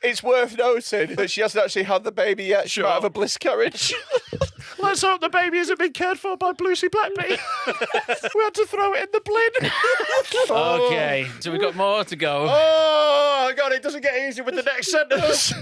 it's worth noting that she hasn't actually had the baby yet. She might have a bliss carriage. Let's hope the baby hasn't been cared for by Lucy Blackby. We had to throw it in the bin. Okay, so we've got more to go. Oh, God, it doesn't get easier with the next sentence.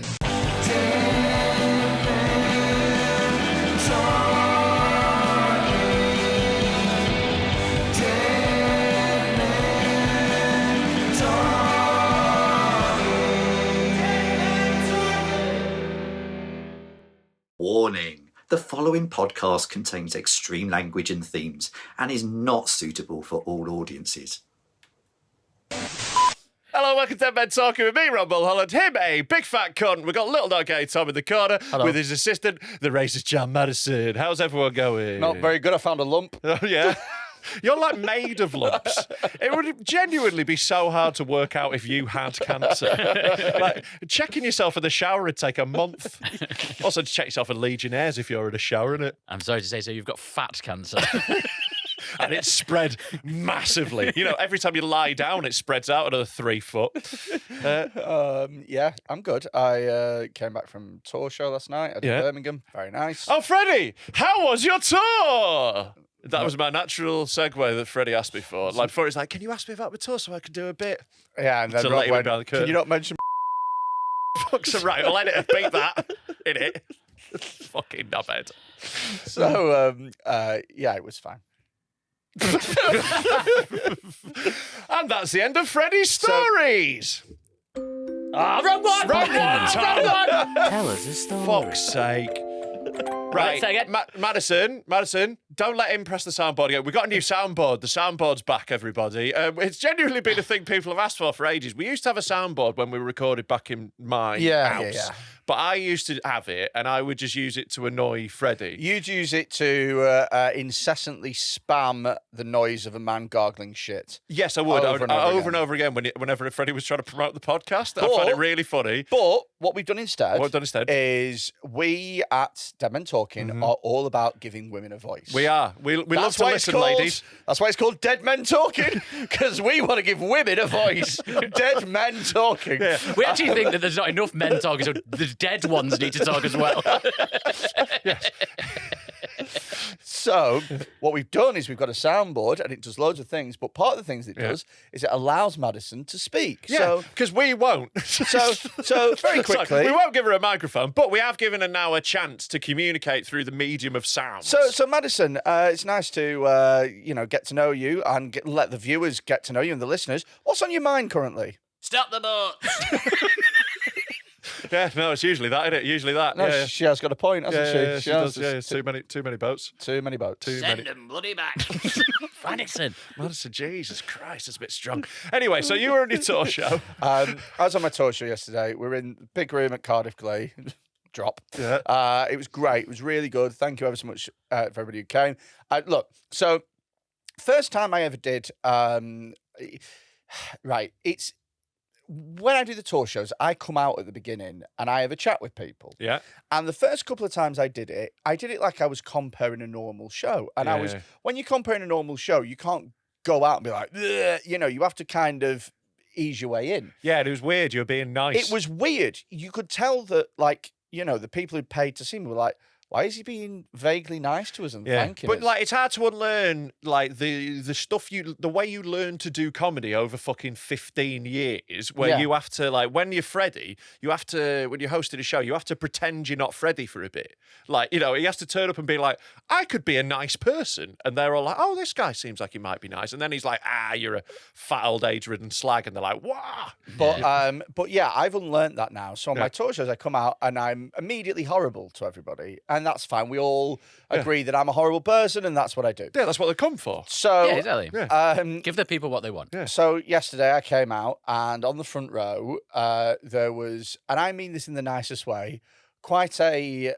Warning. The following podcast contains extreme language and themes and is not suitable for all audiences. Hello, welcome to Men Talking with me, Rob Mulholland. Him, a big fat cunt. We've got little dog A Tom in the corner with his assistant, the racist John Madison. How's everyone going? Not very good. I found a lump. Oh, yeah. You're like made of lumps. It would genuinely be so hard to work out if you had cancer. Like, checking yourself in the shower would take a month. Also, to check yourself in Legionnaires if you're in a shower, innit? I'm sorry to say, so you've got fat cancer. And it's spread massively. You know, every time you lie down, it spreads out another 3 foot. Yeah, I'm good. I came back from tour show last night. I did Birmingham. Very nice. Oh, Freddie, how was your tour? That was my natural segue that Freddie asked me for. Like, before he's like, can you ask me about my tour so I can do a bit? Yeah, and then To Rob let you went, down the curtain. can you not mention Fuck's right, I'll edit beat that in it. Fucking knobhead. So, yeah, it was fine. And that's the end of Freddie's stories. Wrong one! Wrong one, Tom. Tell us a story. Fuck's sake. Right, say again. Madison, don't let him press the soundboard again. We've got a new soundboard. The soundboard's back, everybody. It's genuinely been a thing people have asked for ages. We used to have a soundboard when we recorded back in my house. Yeah. But I used to have it, and I would just use it to annoy Freddie. You'd use it to incessantly spam the noise of a man gargling shit. Yes, I would. Over and over again whenever Freddie was trying to promote the podcast. I found it really funny. But what we've done instead, is we at Dead Men Talking are all about giving women a voice. we are. We love to listen, ladies. That's why it's called Dead Men Talking, because we want to give women a voice. Dead Men Talking. Yeah. We actually think that there's not enough men talking, so the dead ones need to talk as well. Yes. So what we've done is we've got a soundboard and it does loads of things, but part of the things it does is it allows Madison to speak. Yeah, because we won't. So very quickly. We won't give her a microphone, but we have given her now a chance to communicate through the medium of sound. So Madison, it's nice to get to know you and let the viewers get to know you and the listeners. What's on your mind currently? Stop the boat. Yeah, no, it's usually that, isn't it? Usually that. No, yeah. she has got a point, hasn't she? Yeah, she does. Yeah, it's too many boats. Too many boats. Send them bloody back. Madison, Jesus Christ, that's a bit strong. Anyway, so you were on your tour show. I was on my tour show yesterday. We're in the big room at Cardiff Gley. Drop. Yeah. It was great. It was really good. Thank you ever so much for everybody who came. Look, so first time I ever did. Right, it's. When I do the tour shows, I come out at the beginning and I have a chat with people. Yeah. And the first couple of times I did it like I was comparing a normal show. And when you're comparing a normal show, you can't go out and be like, ugh, you have to kind of ease your way in. Yeah, it was weird. You were being nice. It was weird. You could tell that, the people who paid to see me were like, why is he being vaguely nice to us and thanking us? But it's hard to unlearn the stuff the way you learn to do comedy over fucking 15 years, where you have to when you're Freddie, you have to when you're hosting a show, you have to pretend you're not Freddie for a bit. He has to turn up and be like, I could be a nice person, and they're all like, oh, this guy seems like he might be nice, and then he's like, you're a fat old age-ridden slag, and they're like, wow. But yeah, I've unlearned that now. So on my tour shows, I come out and I'm immediately horrible to everybody. And that's fine. We all agree that I'm a horrible person, and that's what I do. Yeah, that's what they come for. So, yeah, exactly. Yeah. Give the people what they want. Yeah. So yesterday I came out, and on the front row there was, and I mean this in the nicest way, quite a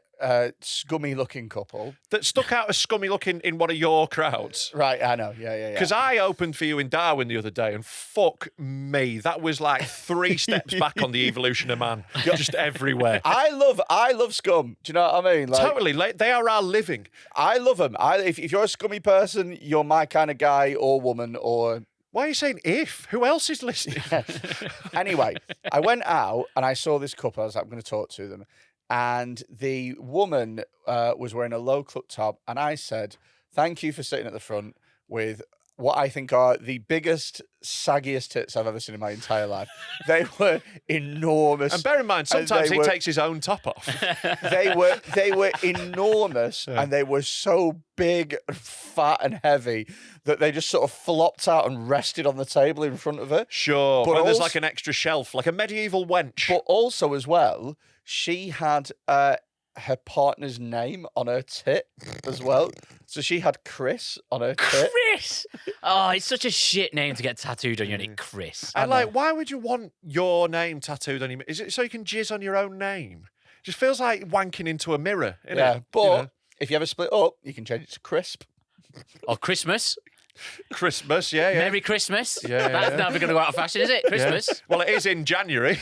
scummy-looking couple. That stuck out as scummy-looking in one of your crowds. Right, I know. Yeah. Because I opened for you in Darwin the other day, and fuck me, that was like 3 steps back on the evolution of man, just everywhere. I love scum. Do you know what I mean? Totally, they are our living. I love them. If you're a scummy person, you're my kind of guy or woman or Why are you saying if? Who else is listening? Anyway, I went out and I saw this couple. I was like, I'm going to talk to them. And the woman was wearing a low-cut top. And I said, thank you for sitting at the front with what I think are the biggest, saggiest tits I've ever seen in my entire life. They were enormous. And bear in mind, sometimes he takes his own top off. They were enormous, and they were so big and fat and heavy that they just sort of flopped out and rested on the table in front of her. Sure, but there's like an extra shelf, like a medieval wench. But also as well, she had her partner's name on her tit as well. So she had Chris on her tit. Chris! Oh, it's such a shit name to get tattooed on your neck, Chris. And like, why would you want your name tattooed on your... Is it so you can jizz on your own name? Just feels like wanking into a mirror, innit? But if you ever split up, you can change it to Crisp. Or Christmas. Christmas, yeah. Merry Christmas. Yeah, That's never going to go out of fashion, is it? Christmas. Yeah. Well, it is in January.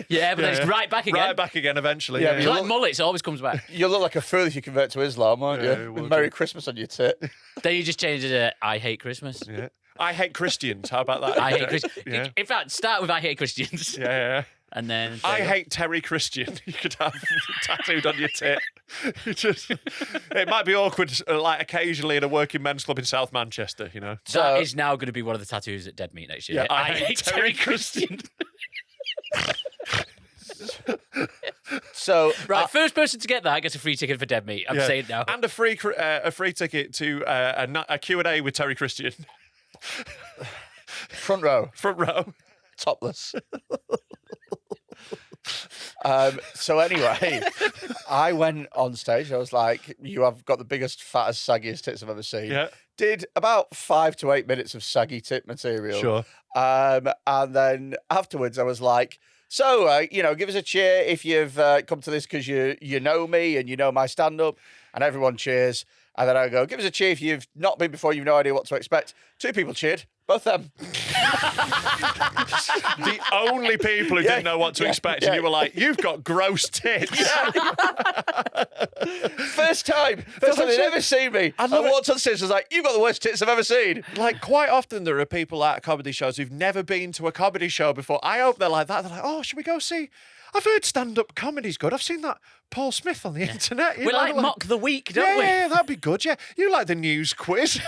Yeah, but then it's right back again. Right back again eventually. Yeah, Yeah, but It's like mullets, it always comes back. You'll look like a fool if you convert to Islam, won't Yeah, you? will With Merry do. Christmas on your tit. Then you just change it to I hate Christmas. Yeah. I hate Christians. How about that? I hate Christians. Yeah. In fact, start with I hate Christians. Yeah. And then I hate Terry Christian. You could have tattooed on your tit. It might be awkward, like occasionally in a working men's club in South Manchester, you know. That is now going to be one of the tattoos at Dead Meat next year. Yeah, I hate Terry Christian. So, Right, first person to get that gets a free ticket for Dead Meat. I'm saying it now. And a free ticket to a Q&A with Terry Christian. front row, Front row. topless. So anyway, I went on stage. I was like, you have got the biggest, fattest, saggiest tits I've ever seen. Yeah. Did about 5 to 8 minutes of saggy tit material. Sure. And then afterwards I was like, so, give us a cheer if you've come to this because you know me and you know my stand-up. And everyone cheers. And then I go, give us a cheer if you've not been before, you've no idea what to expect. 2 people cheered. Both them. The only people who didn't know what to expect, and you were like, you've got gross tits. First time they'd ever seen me. I walked on stage and was like, you've got the worst tits I've ever seen. Like, quite often there are people at comedy shows who've never been to a comedy show before. I hope they're like that. They're like, oh, should we go see? I've heard stand-up comedy's good. I've seen that Paul Smith on the internet. We like Mock the Week, don't we? Yeah, that'd be good, yeah. You like the news quiz.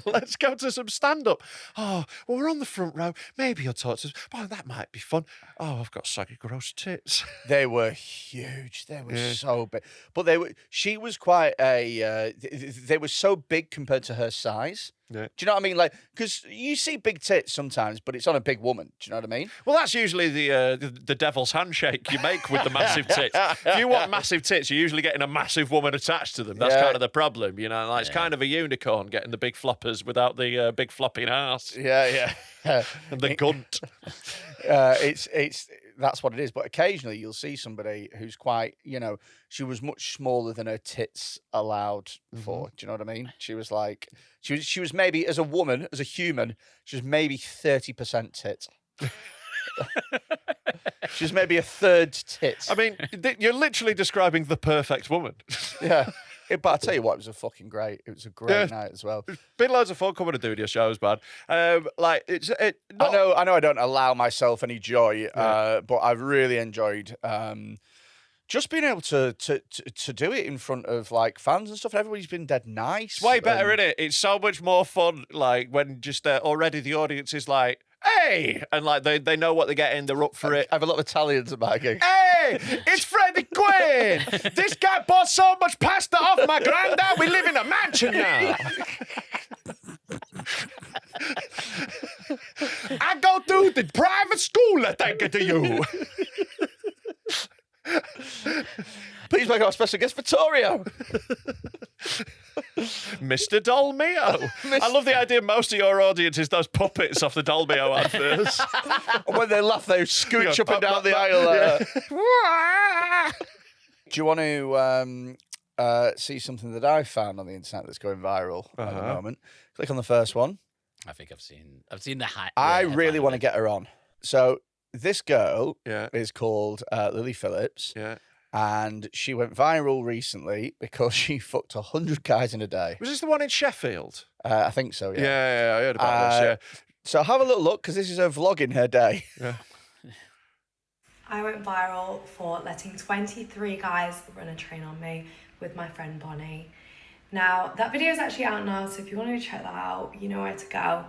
Let's go to some stand-up. Oh, well, we're on the front row. Maybe you'll talk to us. Oh, that might be fun. Oh, I've got saggy, gross tits. They were huge. They were so big. But she was quite they were so big compared to her size. Yeah. Do you know what I mean? Like, because you see big tits sometimes, but it's on a big woman. Do you know what I mean? Well, that's usually the devil's handshake you make with the massive tits. If you want massive tits, you're usually getting a massive woman attached to them. That's kind of the problem, you know. Like, it's kind of a unicorn getting the big floppers without the big flopping ass. Yeah. And the gunt. It's that's what it is. But occasionally you'll see somebody who's quite, she was much smaller than her tits allowed for. Do you know what I mean? She was like, she was maybe, as a woman, as a human, she was maybe 30% tit. She's maybe a third tit. I mean, you're literally describing the perfect woman. Yeah. But I'll tell you what, it was a fucking great. It was a great night as well. Been loads of fun coming to do your shows, man. I know I don't allow myself any joy, but I've really enjoyed just being able to do it in front of like fans and stuff. Everybody's been dead nice. It's way better, isn't it? It's so much more fun. Like when just already the audience is like, hey, and like they know what they're getting. They're up for it. I have a lot of Italians at my gig. Hey, it's Freddy Quinne. This guy bought so much pasta off my granddad. We live in a mansion now. I go through the private school, thank you to you. Please make our special guest Vittorio. Mr. Dolmio. I love the idea most of your audience is those puppets off the Dolmio adverts. And when they laugh, they scooch up and down the aisle. Do you want to see something that I found on the internet that's going viral at the moment? Click on the first one. I think I've seen the hat. I really want to get her on. So this girl Yeah. is called Lily Phillips. Yeah. And she went viral recently because she fucked 100 guys in a day. Was this the one in Sheffield? I think so, yeah. Yeah, I heard about this, yeah. So have a little look, because this is her vlogging her day. Yeah. I went viral for letting 23 guys run a train on me with my friend Bonnie. Now, that video is actually out now, so if you want to check that out, you know where to go.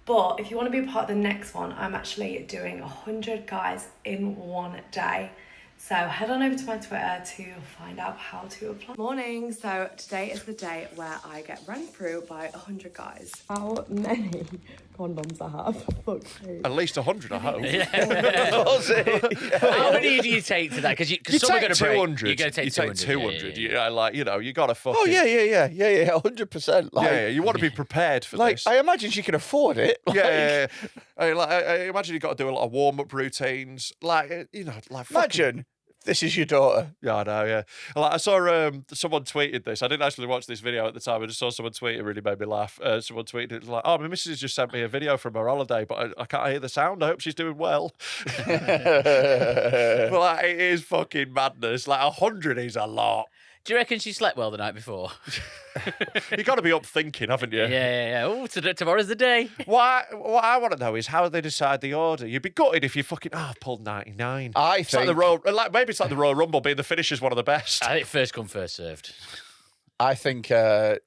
But if you want to be a part of the next one, I'm actually doing 100 guys in one day. So head on over to my Twitter to find out how to apply. Morning, so today is the day where I get run through by 100 guys. How many condoms I have? Fuck's sake. At least 100, I hope. How many do you take to that? Because You some are take going to break. 200. You're going to take 200. 200. Yeah. Like, you got to fucking... Oh, yeah, 100%. Like, yeah, you want to be prepared for like this. I imagine she can afford it. Like, yeah. I imagine you've got to do a lot of warm-up routines. Like, like... Imagine this is your daughter. Yeah, I know, yeah. Like, I saw someone tweeted this. I didn't actually watch this video at the time. I just saw someone tweet it. It really made me laugh. Someone tweeted it like, oh, my missus just sent me a video from her holiday, but I can't hear the sound. I hope she's doing well. But like, it is fucking madness. Like, 100 is a lot. Do you reckon she slept well the night before? You got to be up thinking, haven't you? Yeah. Oh, tomorrow's the day. What I want to know is how they decide the order. You'd be gutted if you fucking I've pulled 99. I It's like think the maybe it's like the Royal Rumble being the finisher's one of the best. I think first come, first served. like a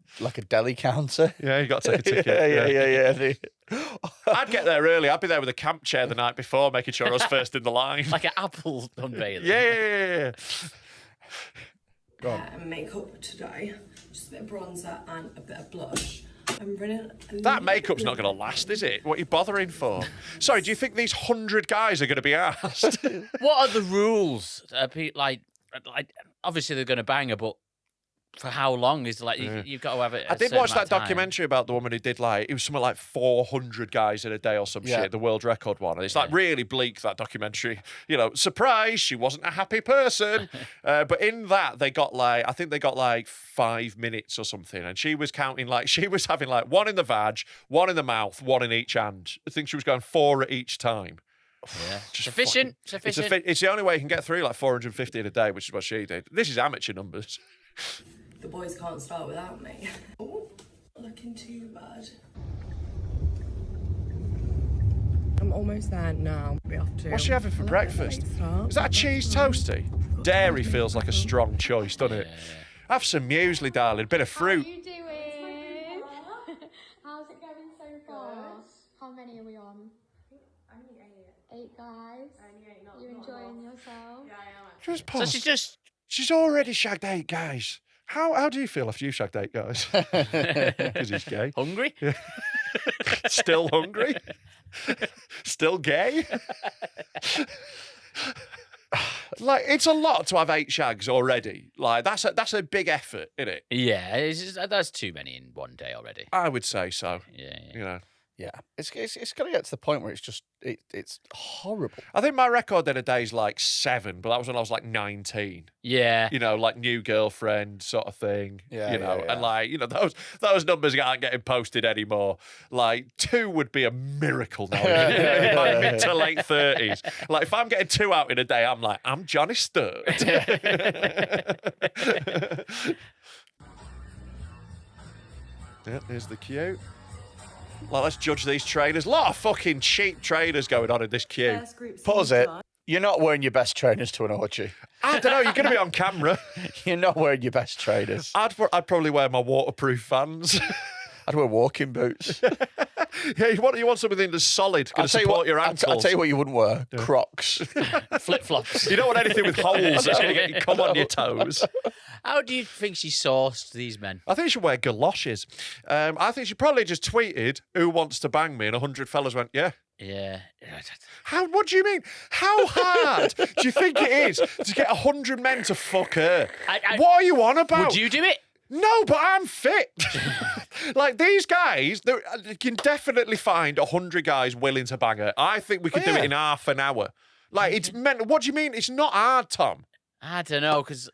deli counter. Yeah, you got to take a ticket. Yeah. I'd get there early. I'd be there with a camp chair the night before, making sure I was first in the line. Like an apple unveiling. Yeah. Makeup today, just a bit of bronzer and a bit of blush. I'm running. That makeup's not going to last, is it? What are you bothering for? Sorry, do you think these 100 guys are going to be asked? What are the rules? Like, obviously they're going to bang her, but for how long is like you've got to have it? I did watch that documentary about the woman who did it was something like 400 guys in a day or some shit, the world record one. And it's like really bleak, that documentary. Surprise, she wasn't a happy person. But in that, they got I think they got 5 minutes or something. And she was counting she was having one in the vag, one in the mouth, one in each hand. I think she was going 4 at each time. Yeah. Sufficient. It's the only way you can get through 450 in a day, which is what she did. This is amateur numbers. The boys can't start without me. Oh, looking too bad. I'm almost there now. We have to. What's she having for breakfast? Is that a cheese toasty? Dairy feels like a strong choice, doesn't it? Have some muesli, darling. A bit of fruit. How are you doing? How's it going so far? How many are we on? Only 8. 8 guys. Only 8, not You enjoying yourself? Yeah, I am. So She's already shagged 8 guys. How do you feel after you shagged 8 guys? Because he's gay. hungry? Still hungry? Still gay? It's a lot to have 8 shags already. That's a big effort, isn't it? Yeah, that's too many in one day already. I would say so. Yeah. Yeah, it's going to get to the point where it's just it's horrible. I think my record in a day is 7, but that was when I was 19. Yeah. New girlfriend sort of thing. Yeah, and those numbers aren't getting posted anymore. 2 would be a miracle now in my mid to late 30s. If I'm getting 2 out in a day, I'm Johnny Sturd. Yeah, here's the queue. Let's judge these trainers. A lot of fucking cheap trainers going on in this queue. Pause it. You're not wearing your best trainers to an orgy. I don't know. You're going to be on camera. You're not wearing your best trainers. I'd probably wear my waterproof Vans. I'd wear walking boots. Yeah, you want something that's solid, going to support your ankles. I'll tell you what you wouldn't wear. Yeah. Crocs. Flip-flops. You don't want anything with holes that's going to get you cum on your toes. How do you think she sourced these men? I think she should wear galoshes. I think she probably just tweeted, "Who wants to bang me?" And 100 fellas went, "Yeah." Yeah. What do you mean? How hard do you think it is to get 100 men to fuck her? What are you on about? Would you do it? No, but I'm fit. These guys, you can definitely find 100 guys willing to bang her. I think we could do it in half an hour. It's meant. What do you mean? It's not hard, Tom. I don't know, because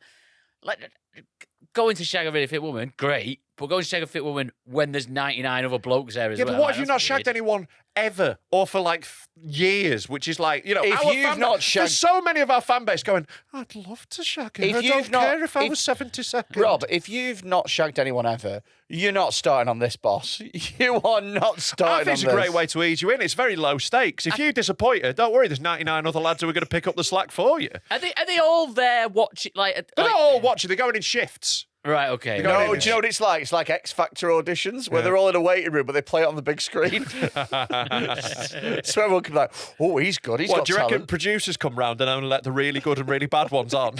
going to shag a really fit woman, great. But going to shag a fit woman when there's 99 other blokes there as well. Yeah, but what like, if you've not that's shagged weird. anyone ever or for like years? Which is like, you know, If our you've fan not there's so many of our fan base going, I'd love to shag her. If I you've don't not- care if I if- was 72nd. Rob, if you've not shagged anyone ever, you're not starting on this, boss. You are not I starting think it's on a this. great way to ease you in. It's very low stakes. If you disappoint her, don't worry. There's 99 other lads who are going to pick up the slack for you. Are they all there watching? Like, They're not all watching. They're going in shifts. right, okay. go No, in. do you know what it's like? It's like X Factor auditions where they're all in a waiting room, but they play it on the big screen. So everyone can be like, oh, he's good. He's What, got do you reckon talent. producers come round and only let the really good and really bad ones on?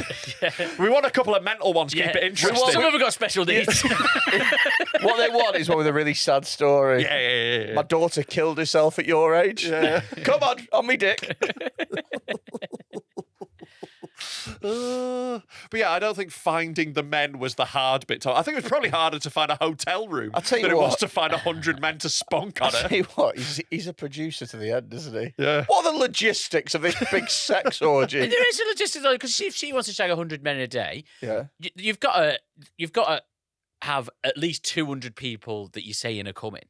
We want a couple of mental ones, keep it interesting. Some of them got special needs. What they want is one with a really sad story. Yeah. My daughter killed herself at your age. Yeah. Come on me dick. But yeah, I don't think finding the men was the hard bit. I think it was probably harder to find a hotel room I'll tell you than it was what. to find 100 men to spunk on I'll it. tell you what, he's a producer to the end, isn't he? Yeah. What are the logistics of this big sex orgy? There is a logistics because if she wants to shag 100 men a day, Yeah. you've got to have at least 200 people that you say in are coming.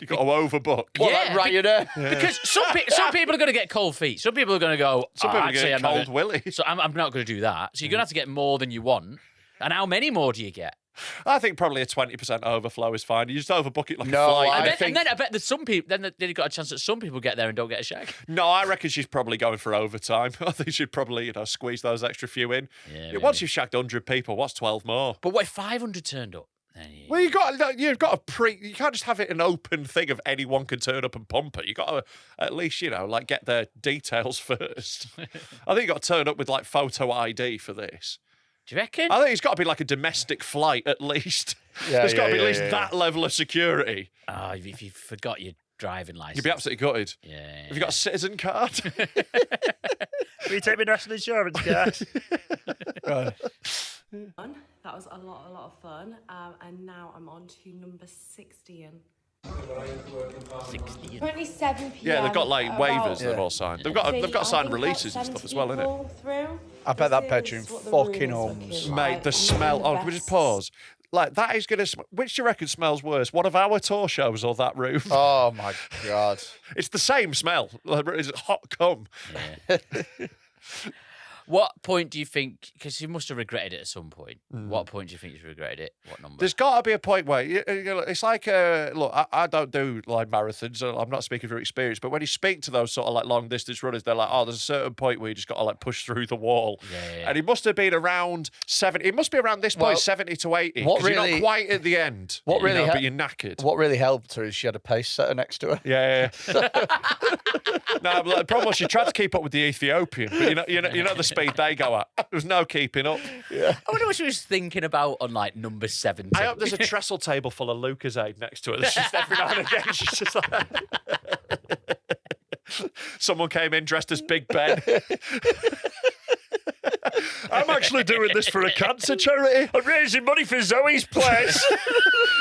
You got to overbook. What, Yeah, like Ryanair? Because some people are going to get cold feet. Some people are going to go. Some people actually, get I'm not cold gonna-" willy. So I'm not going to do that. So you're going to have to get more than you want. And how many more do you get? I think probably a 20% overflow is fine. You just overbook it like No, a flight. I And then, think- and then I bet there's some people. Then they've got a chance that some people get there and don't get a shag. No, I reckon she's probably going for overtime. I think she'd probably, squeeze those extra few in. Yeah, Once you've shagged 100 people, what's 12 more? But what if 500 turned up? Then Well, you've got you can't just have it an open thing of anyone can turn up and pump it. You got to at least, like get their details first. I think you got to turn up with like photo ID for this. Do you reckon? I think it's got to be like a domestic flight at least. Yeah, There's got to be yeah, at least yeah, that level of security. Oh, if you forgot your driving license. You'd be absolutely gutted. Yeah. Have you got a citizen card? Will you take me national insurance card? Fun. That was a lot of fun. And now I'm on to number 16. 60. 27 p.m. Yeah, they've got like waivers Yeah. they've all signed. They've got signed releases and stuff as well, innit? I bet that bedroom fucking hums. Mate, the smell. Oh, can we just pause? Like that is gonna. Which do you reckon smells worse? One of our tour shows or that room? Oh my God. It's the same smell. Like, it's hot cum. What point do you think? Because you must have regretted it at some point. What point do you think you regretted it? What number? There's got to be a point where it's like, look, I don't do like marathons. So I'm not speaking from experience, but when you speak to those sort of like long distance runners, they're like, oh, there's a certain point where you just got to like push through the wall. Yeah. And it must have been around 70. It must be around this point, Well, 70 to 80. what 'cause you're really- not quite at the end. What really but hel- you're knackered. What really helped her is she had a pace setter next to her. Yeah. No, but the problem was she tried to keep up with the Ethiopian, but you know the speed they go at. There was no keeping up. I wonder what she was thinking about on like number 70. I hope there's a trestle table full of Lucozade next to her. That's just every now and again. She's just like... Someone came in dressed as Big Ben. I'm actually doing this for a cancer charity. I'm raising money for Zoe's place.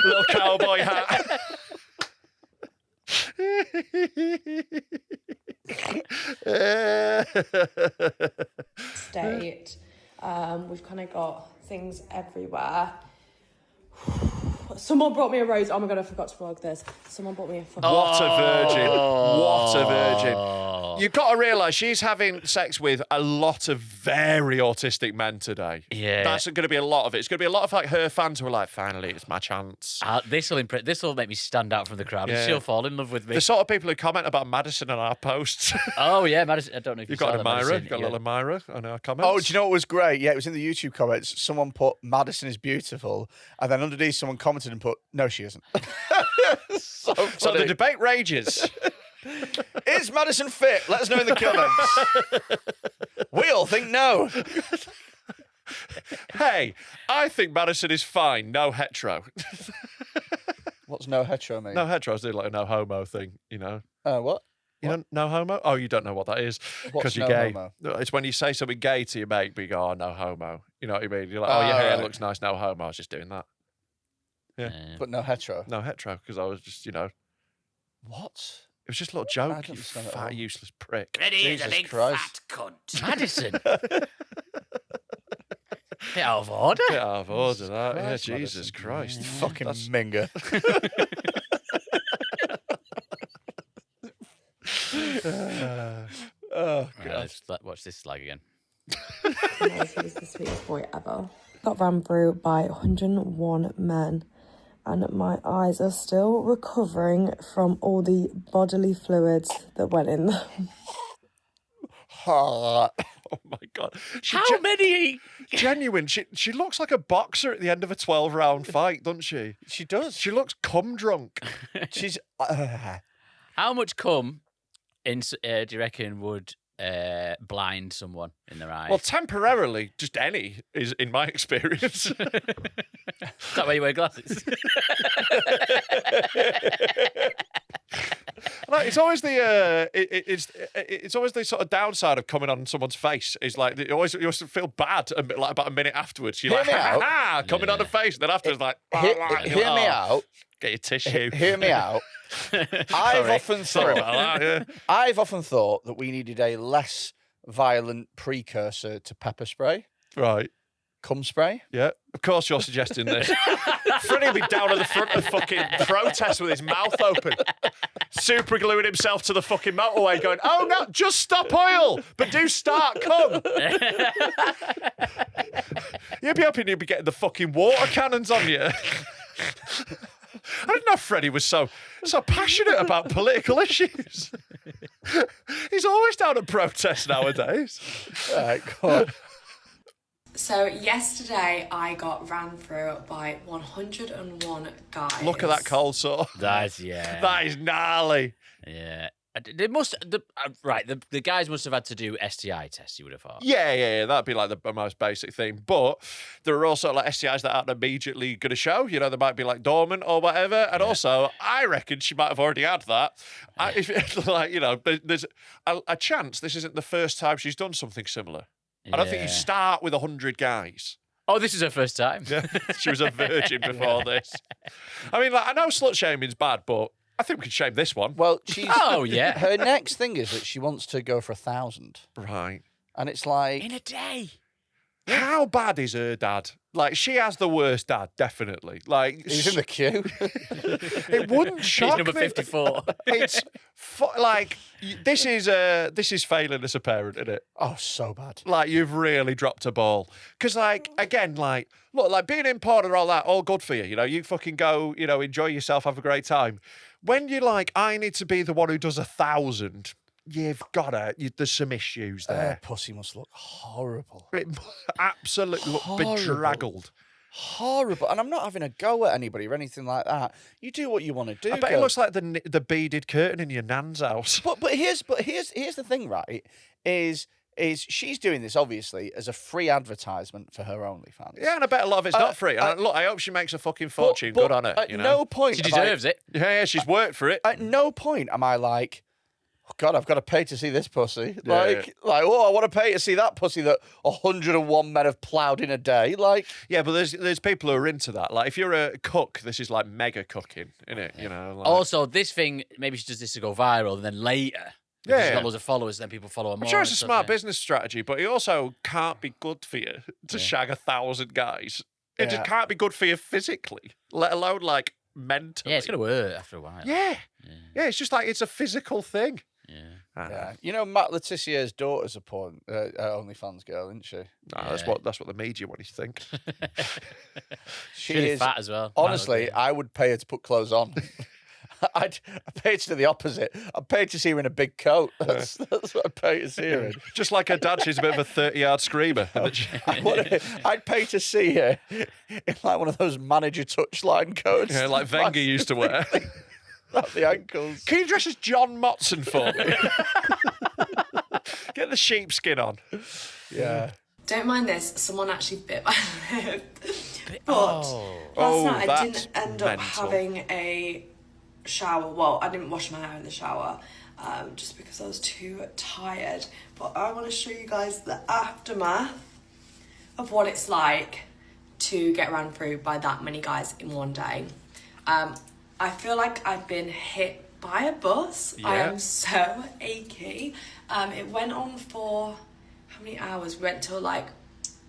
Little cowboy hat. State. We've kind of got things everywhere. Someone brought me a rose. Oh my God, I forgot to plug this. Someone brought me a fucking... What a virgin. What a virgin. You've got to realise she's having sex with a lot of very autistic men today. Yeah. That's going to be a lot of it. It's going to be a lot of like her fans who are like, finally, it's my chance. This will make me stand out from the crowd. Yeah. And she'll fall in love with me. The sort of people who comment about Madison on our posts. Oh yeah, Madison. I don't know if You've you got saw an that, Amira. Madison. You've got a Yeah. little Amira on our comments. Oh, do you know what was great? Yeah, it was in the YouTube comments. Someone put Madison is beautiful, and then underneath someone commented and put, no, she isn't. So So the funny. debate rages. Is Madison fit? Let us know in the comments. We all think no. Hey, I think Madison is fine. No hetero. What's no hetero mean? No heteros do like a no homo thing, you know. What? You know, no homo? Oh, you don't know what that is What's because you're no gay. homo? No, it's when you say something gay to your mate, but you go, oh, no homo. You know what I mean? You're like, oh, your hair right. looks nice, no homo. I was just doing that. But no hetero. No hetero, because I was just, it What? was just a little I joke, don't you understand it at fat, all. useless prick. Freddy is a Jesus big Christ. fat cunt. Madison. Bit out of order. Bit out of order, that. Yeah, Christ, Jesus Madison. Christ. Fucking minger. Oh, Right, let's watch this slag again. He was the sweetest boy ever. Got ran through by 101 men, and my eyes are still recovering from all the bodily fluids that went in them. Oh my God. How many? Genuine. She looks like a boxer at the end of a 12-round fight, doesn't she? She does. She looks cum drunk. She's. How much cum do you reckon would blind someone in their eyes? Well, temporarily, just any is in my experience. Is that why you wear glasses? Like, it's always the it's always the sort of downside of coming on someone's face. Is like you always feel bad like about a minute afterwards. You're like, Hear me out. ha, coming on the face, and then afterwards like, Hear me out. Get your tissue. Hear me out. I've often Sorry thought. about that. Yeah. I've often thought that we needed a less violent precursor to pepper spray, Right. cum spray. Yeah. Of course, you're suggesting this. Freddie will be down at the front of fucking protest with his mouth open, super gluing himself to the fucking motorway, going, "Oh no, just stop oil, but do start cum." You'd be hoping you'd be getting the fucking water cannons on you. I didn't know Freddie was so passionate about political issues. He's always down at protest nowadays. All right, go on. So yesterday I got ran through by 101 guys. Look at that cold sore. That That is gnarly. Yeah. The guys must have had to do STI tests, you would have thought. Yeah. That'd be like the most basic thing. But there are also like STIs that aren't immediately going to show. You know, they might be like dormant or whatever. And also, I reckon she might have already had that. There's a chance this isn't the first time she's done something similar. I don't think you start with 100 guys. Oh, this is her first time. Yeah, she was a virgin before this. I mean, like, I know slut shaming's bad, but I think we could shame this one. Well, she's. Oh, yeah. Her next thing is that she wants to go for 1,000, Right. and it's like In a day. How bad is her dad? Like, she has the worst dad, definitely. Like, he's in the queue. it wouldn't shock He's number me. 54. It's this is failing as a parent, isn't it? Oh, so bad. Like, you've really dropped a ball. Because, like, again, like, look, like, being in porn and all that, all good for you. You know, you fucking go, you know, enjoy yourself, have a great time. When you're like, I need to be the one who does 1,000, you've got to, there's some issues Her there. pussy must look horrible. It absolutely look Horrible. bedraggled. Horrible. And I'm not having a go at anybody or anything like that. You do what you want to do. I bet girl. it looks like the beaded curtain in your nan's house. But here's the thing, right? Is she's doing this obviously as a free advertisement for her OnlyFans. Yeah, and I bet a lot of it's not free. And look, I hope she makes a fucking fortune. But Good on her. At You know? no point. She have I- deserves it. Yeah, she's worked for it. At no point am I like, oh God, I've got to pay to see this pussy. Yeah, Oh, I want to pay to see that pussy that 101 men have ploughed in a day. Like, Yeah, but there's people who are into that. Like, if you're a cook, this is like mega cooking, isn't it? You know. Like, Also, this thing, maybe she does this to go viral, and then later, because she's Yeah. got loads of followers, then people follow her more. I'm sure it's a and stuff, smart yeah. business strategy, but it also can't be good for you to shag 1,000 guys. It just Yeah. can't be good for you physically, let alone like mentally. Yeah, it's going to hurt after a while. Yeah, it's just like it's a physical thing. Yeah. yeah. You know, Matt Letizier's daughter's a porn OnlyFans girl, isn't she? No, that's what the media want you to think. She She's really is fat as well. Honestly, I would pay her to put clothes on. I'd pay her to do the opposite. I'd pay her to see her in a big coat. That's what I'd pay to see her in. Just like her dad, she's a bit of a 30-yard screamer. I'd pay to see her in like one of those manager touchline coats. Yeah, like Wenger used to wear. At the ankles. Can you dress as John Motson for me? Get the sheepskin on. Yeah. Don't mind this, someone actually bit my lip. But Oh, last night I that's didn't end up mental. having a shower. Well, I didn't wash my hair in the shower just because I was too tired. But I want to show you guys the aftermath of what it's like to get ran through by that many guys in one day. I feel like I've been hit by a bus. I Yeah. am so achy. It went on for how many hours? We went till like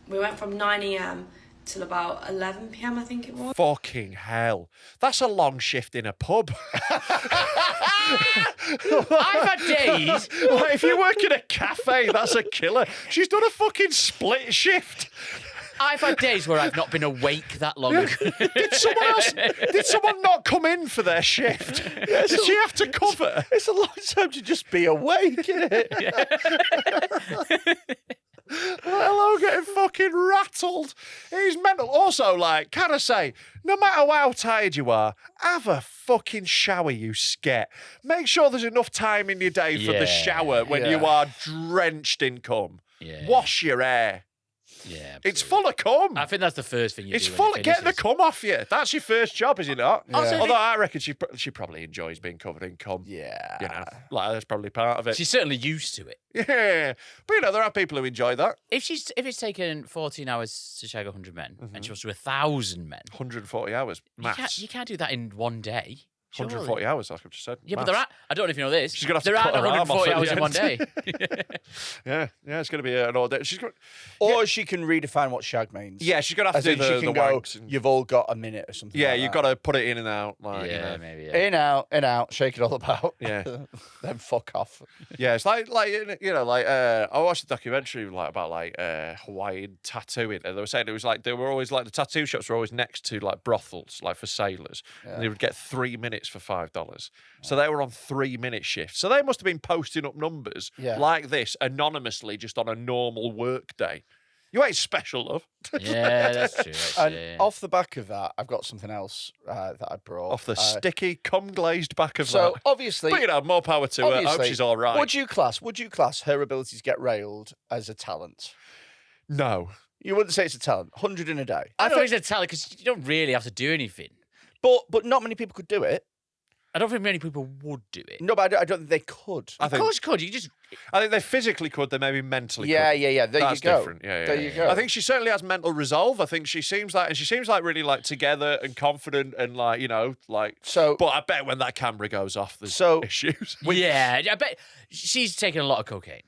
We went from 9 a.m. till about 11 p.m. I think it was. Fucking hell. That's a long shift in a pub. I've had days. Like, if you work in a cafe, that's a killer. She's done a fucking split shift. I've had days where I've not been awake that long. Did someone not come in for their shift? Did she have to cover? It's a long time to just be awake, isn't it? Let alone getting fucking rattled. He's mental. Also, like, can I say, no matter how tired you are, have a fucking shower, you sket. Make sure there's enough time in your day for the shower when you are drenched in cum. Yeah. Wash your hair. Yeah, absolutely. It's full of cum. I think that's the first thing you It's do. full of getting the cum off you. That's your first job, is it not? Also, Although I reckon she probably enjoys being covered in cum. Yeah. You know, like that's probably part of it. She's certainly used to it. Yeah. But, you know, there are people who enjoy that. If it's taken 14 hours to shag 100 men and she wants to do 1,000 men, 140 hours, maths. you can't do that in one day. Surely. 140 hours, like I've just said. Yeah, but there are. I don't know if you know this. She's gonna have to there cut are her arm off 140 at the hours in end. one day. Yeah, it's going to be an all day. Or she can redefine what shag means. Yeah, she's going to have As to in do she the can go, wanks. And, you've all got a minute or something yeah, like you've that. got to put it in and out. Like, you know. Maybe. Yeah. In, out, shake it all about. Yeah. Then fuck off. Yeah, it's like you know, like I watched a documentary like about like Hawaiian tattooing, and they were saying it was like they were always like the tattoo shops were always next to like brothels, like for sailors, and they would get 3 minutes for $5. So they were on 3-minute shifts. So they must have been posting up numbers like this anonymously just on a normal work day. You ain't special, love. Yeah, that's true. And Actually. off the back of that, I've got something else that I brought. Off the sticky, cum-glazed back of So that. obviously, But, you know, more power to her. I hope she's all right. Would you class her ability to get railed as a talent? No. You wouldn't say it's a talent. 100 in a day. I think it's a talent because you don't really have to do anything. But not many people could do it. I don't think many people would do it. No, but I don't think they could. Of course you could. You just... I think they physically could, they maybe mentally Yeah. couldn't. There That's you go. different. Yeah, There you go. I think she certainly has mental resolve. I think she seems like really like together and confident and like, you know, like. So, but I bet when that camera goes off, there's issues. Yeah, I bet she's taken a lot of cocaine.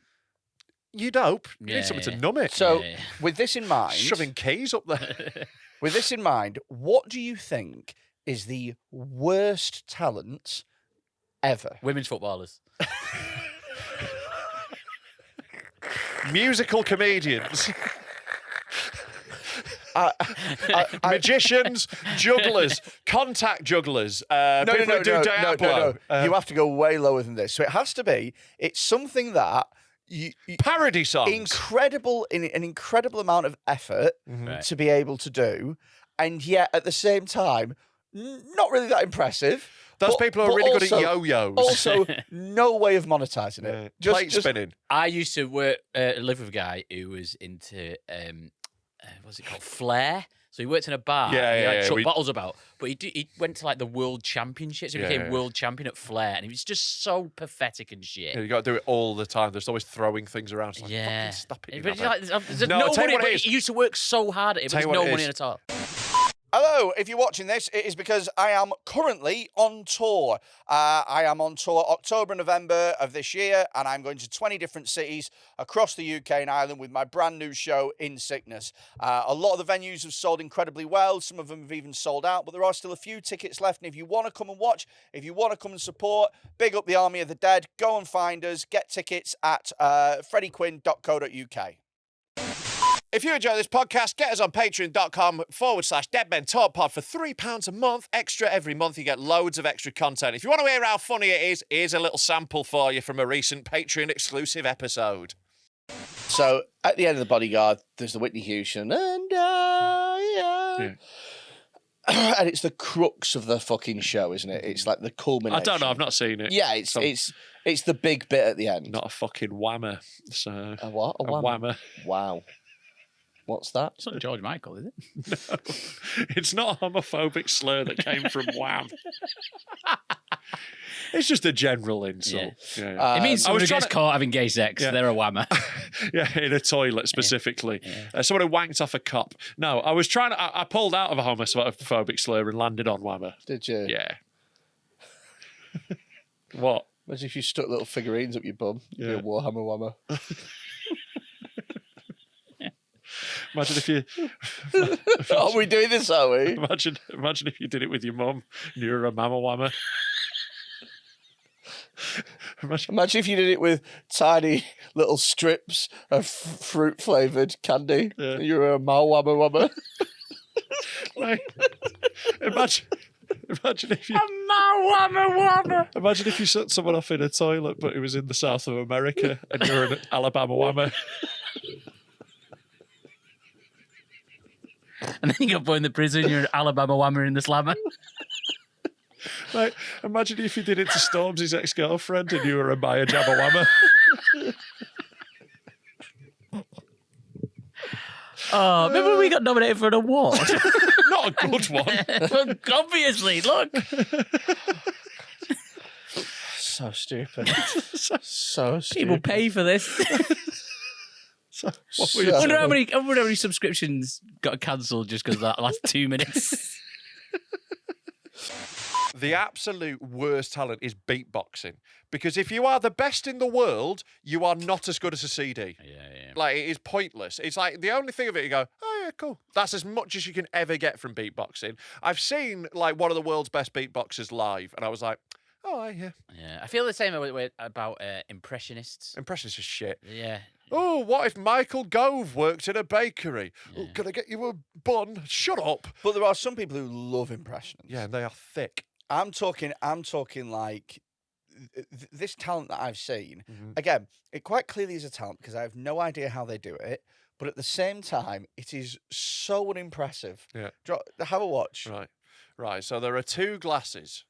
You'd hope. You Yeah, need something to yeah. numb it. So, Yeah. with this in mind, Shoving keys up there. with this in mind, what do you think is the worst talent ever? Women's footballers. Musical comedians. Magicians, jugglers, contact jugglers. People who do Diablo. You have to go way lower than this. So it has to be. It's something that you parody songs. an incredible amount of effort Right. to be able to do, and yet at the same time, not really that impressive. Those but- people are but really good also- at yo-yos. Also, no way of monetizing it. Plate spinning. I used to live with a guy who was into what's it called, flair. So he worked in a bar. Yeah, and he yeah, like, yeah, chucked we- bottles about. But he went to like the world championships. He became world champion at flair, and he was just so pathetic and shit. Yeah, you got to do it all the time. There's always throwing things around. It's like, Yeah. fucking stop it. But you know, it's like, there's No, no I'll tell you money. what it But is. he used to work so hard at it, but Tell you there's what no it money is. at all. Hello, if you're watching this, it is because I am currently on tour. I am on tour October and November of this year, and I'm going to 20 different cities across the UK and Ireland with my brand new show, In Sickness. A lot of the venues have sold incredibly well. Some of them have even sold out, but there are still a few tickets left. And if you want to come and watch, if you want to come and support, big up the Army of the Dead, go and find us. Get tickets at freddyquinne.co.uk. If you enjoy this podcast, get us on patreon.com/deadmentalkpod for £3 a month. Extra every month. You get loads of extra content. If you want to hear how funny it is, here's a little sample for you from a recent Patreon exclusive episode. So at the end of The Bodyguard, there's the Whitney Houston, and and it's the crux of the fucking show, isn't it? It's like the culmination. I don't know, I've not seen it. Yeah, it's the big bit at the end. Not a fucking whammer. So A what? A a whammer. whammer. Wow. What's that? It's not George Michael, is it? No, it's not a homophobic slur that came from wham. It's just a general insult. Yeah. It means I was someone who trying gets to- caught having gay sex. Yeah. They're a whammer. Yeah, in a toilet specifically. Someone who wanked off a cop. No, I was trying to. I pulled out of a homophobic slur and landed on whammer. Did you? Yeah. What? Imagine if you stuck little figurines up your bum. You'd be a Warhammer whammer. Imagine if you. Are we doing this, are we? Imagine if you did it with your mum and you were a mama whammer. Imagine if you did it with tiny little strips of fruit flavoured candy. Yeah. You were a mal wabba. Like, imagine if you. Imagine if you set someone off in a toilet, but it was in the south of America, and you're an Alabama whammer. And then you got put in the prison, you're an Alabama whammer in the slammer. Like, imagine if you did it to Stormzy's ex-girlfriend, and you were a Maya Jabba whammer. Oh, remember when we got nominated for an award? Not a good one. Well, obviously, look. So stupid. So stupid. People pay for this. So, what were you So- I wonder how many subscriptions got cancelled just because of that last 2 minutes. The absolute worst talent is beatboxing. Because if you are the best in the world, you are not as good as a CD. Yeah. Like, it is pointless. It's like the only thing of it, you go, oh, yeah, cool. That's as much as you can ever get from beatboxing. I've seen, like, one of the world's best beatboxers live, and I was like, oh, yeah. Yeah, I feel the same about impressionists. Impressions is shit. Yeah. Oh, what if Michael Gove worked in a bakery? Oh, can I get you a bun? Shut up. But there are some people who love impressions. Yeah, and they are thick. I'm talking like this talent that I've seen. Mm-hmm. Again, it quite clearly is a talent because I have no idea how they do it. But at the same time, it is so unimpressive. Yeah. Have a watch. Right. So there are two glasses.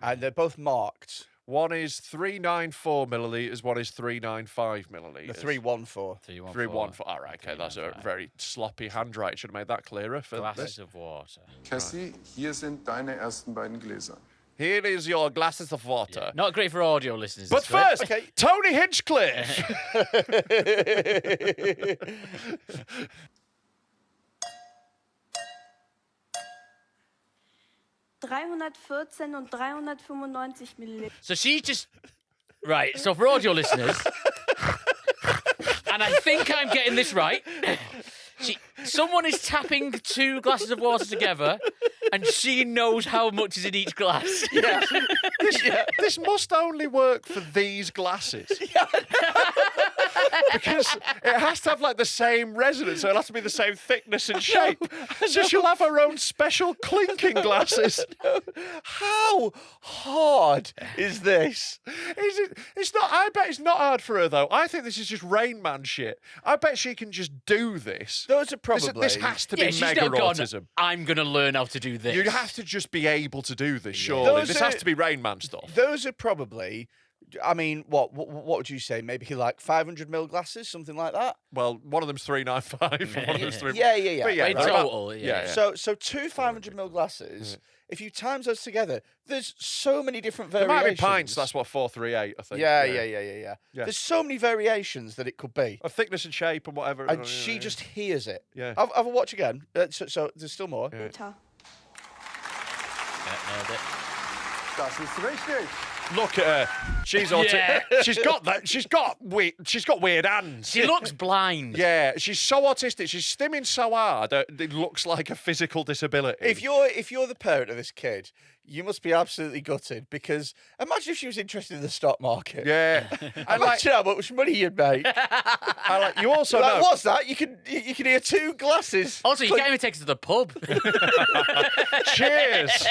And they're both marked. One is 394 millilitres, one is 395 The millilitres. 314. 314. All right, okay, that's a very sloppy handwriting. Should have made that clearer for Glasses this. of water. Cassie, hier sind deine ersten beiden Gläser. Here is your glasses of water. Yeah. Not great for audio listeners. But this clip. first, Tony Hinchcliffe. 314 und 395 Milliliter. So she's just right. So for audio listeners, and I think I'm getting this right. Someone is tapping two glasses of water together, and she knows how much is in each glass. Yeah. This must only work for these glasses. Because it has to have like the same resonance, so it'll have to be the same thickness and shape. So she'll have her own special clinking glasses. How hard is this? It's not. I bet it's not hard for her though. I think this is just Rain Man shit. I bet she can just do this. Those are probably. This has to be she's mega not gone, autism. I'm going to learn how to do this. You have to just be able to do this, surely. This has to be Rain Man stuff. Those are probably. I mean, what would you say? Maybe like 500 ml glasses, something like that. Well, one of them's 395, and one of them's 3. Yeah. But In right. total, yeah. So two 500 ml glasses. If you times those together, there's so many different There variations. might be pints. That's what 438, I think. Yeah. There's so many variations that it could be. Of thickness and shape and whatever. And she just hears it. Yeah. Have a watch again. So there's still more. Yeah. Nailed it. Das ist richtig. Look at her. She's autistic. Yeah. She's got that. She's got weird hands. She looks blind. Yeah, she's so autistic. She's stimming so hard that it looks like a physical disability. If you're the parent of this kid, you must be absolutely gutted because imagine if she was interested in the stock market. Yeah. And like, Imagine how much money you'd make. you also Like, know. what's that? You can hear two glasses. Also, you can't even take us to the pub. Cheers.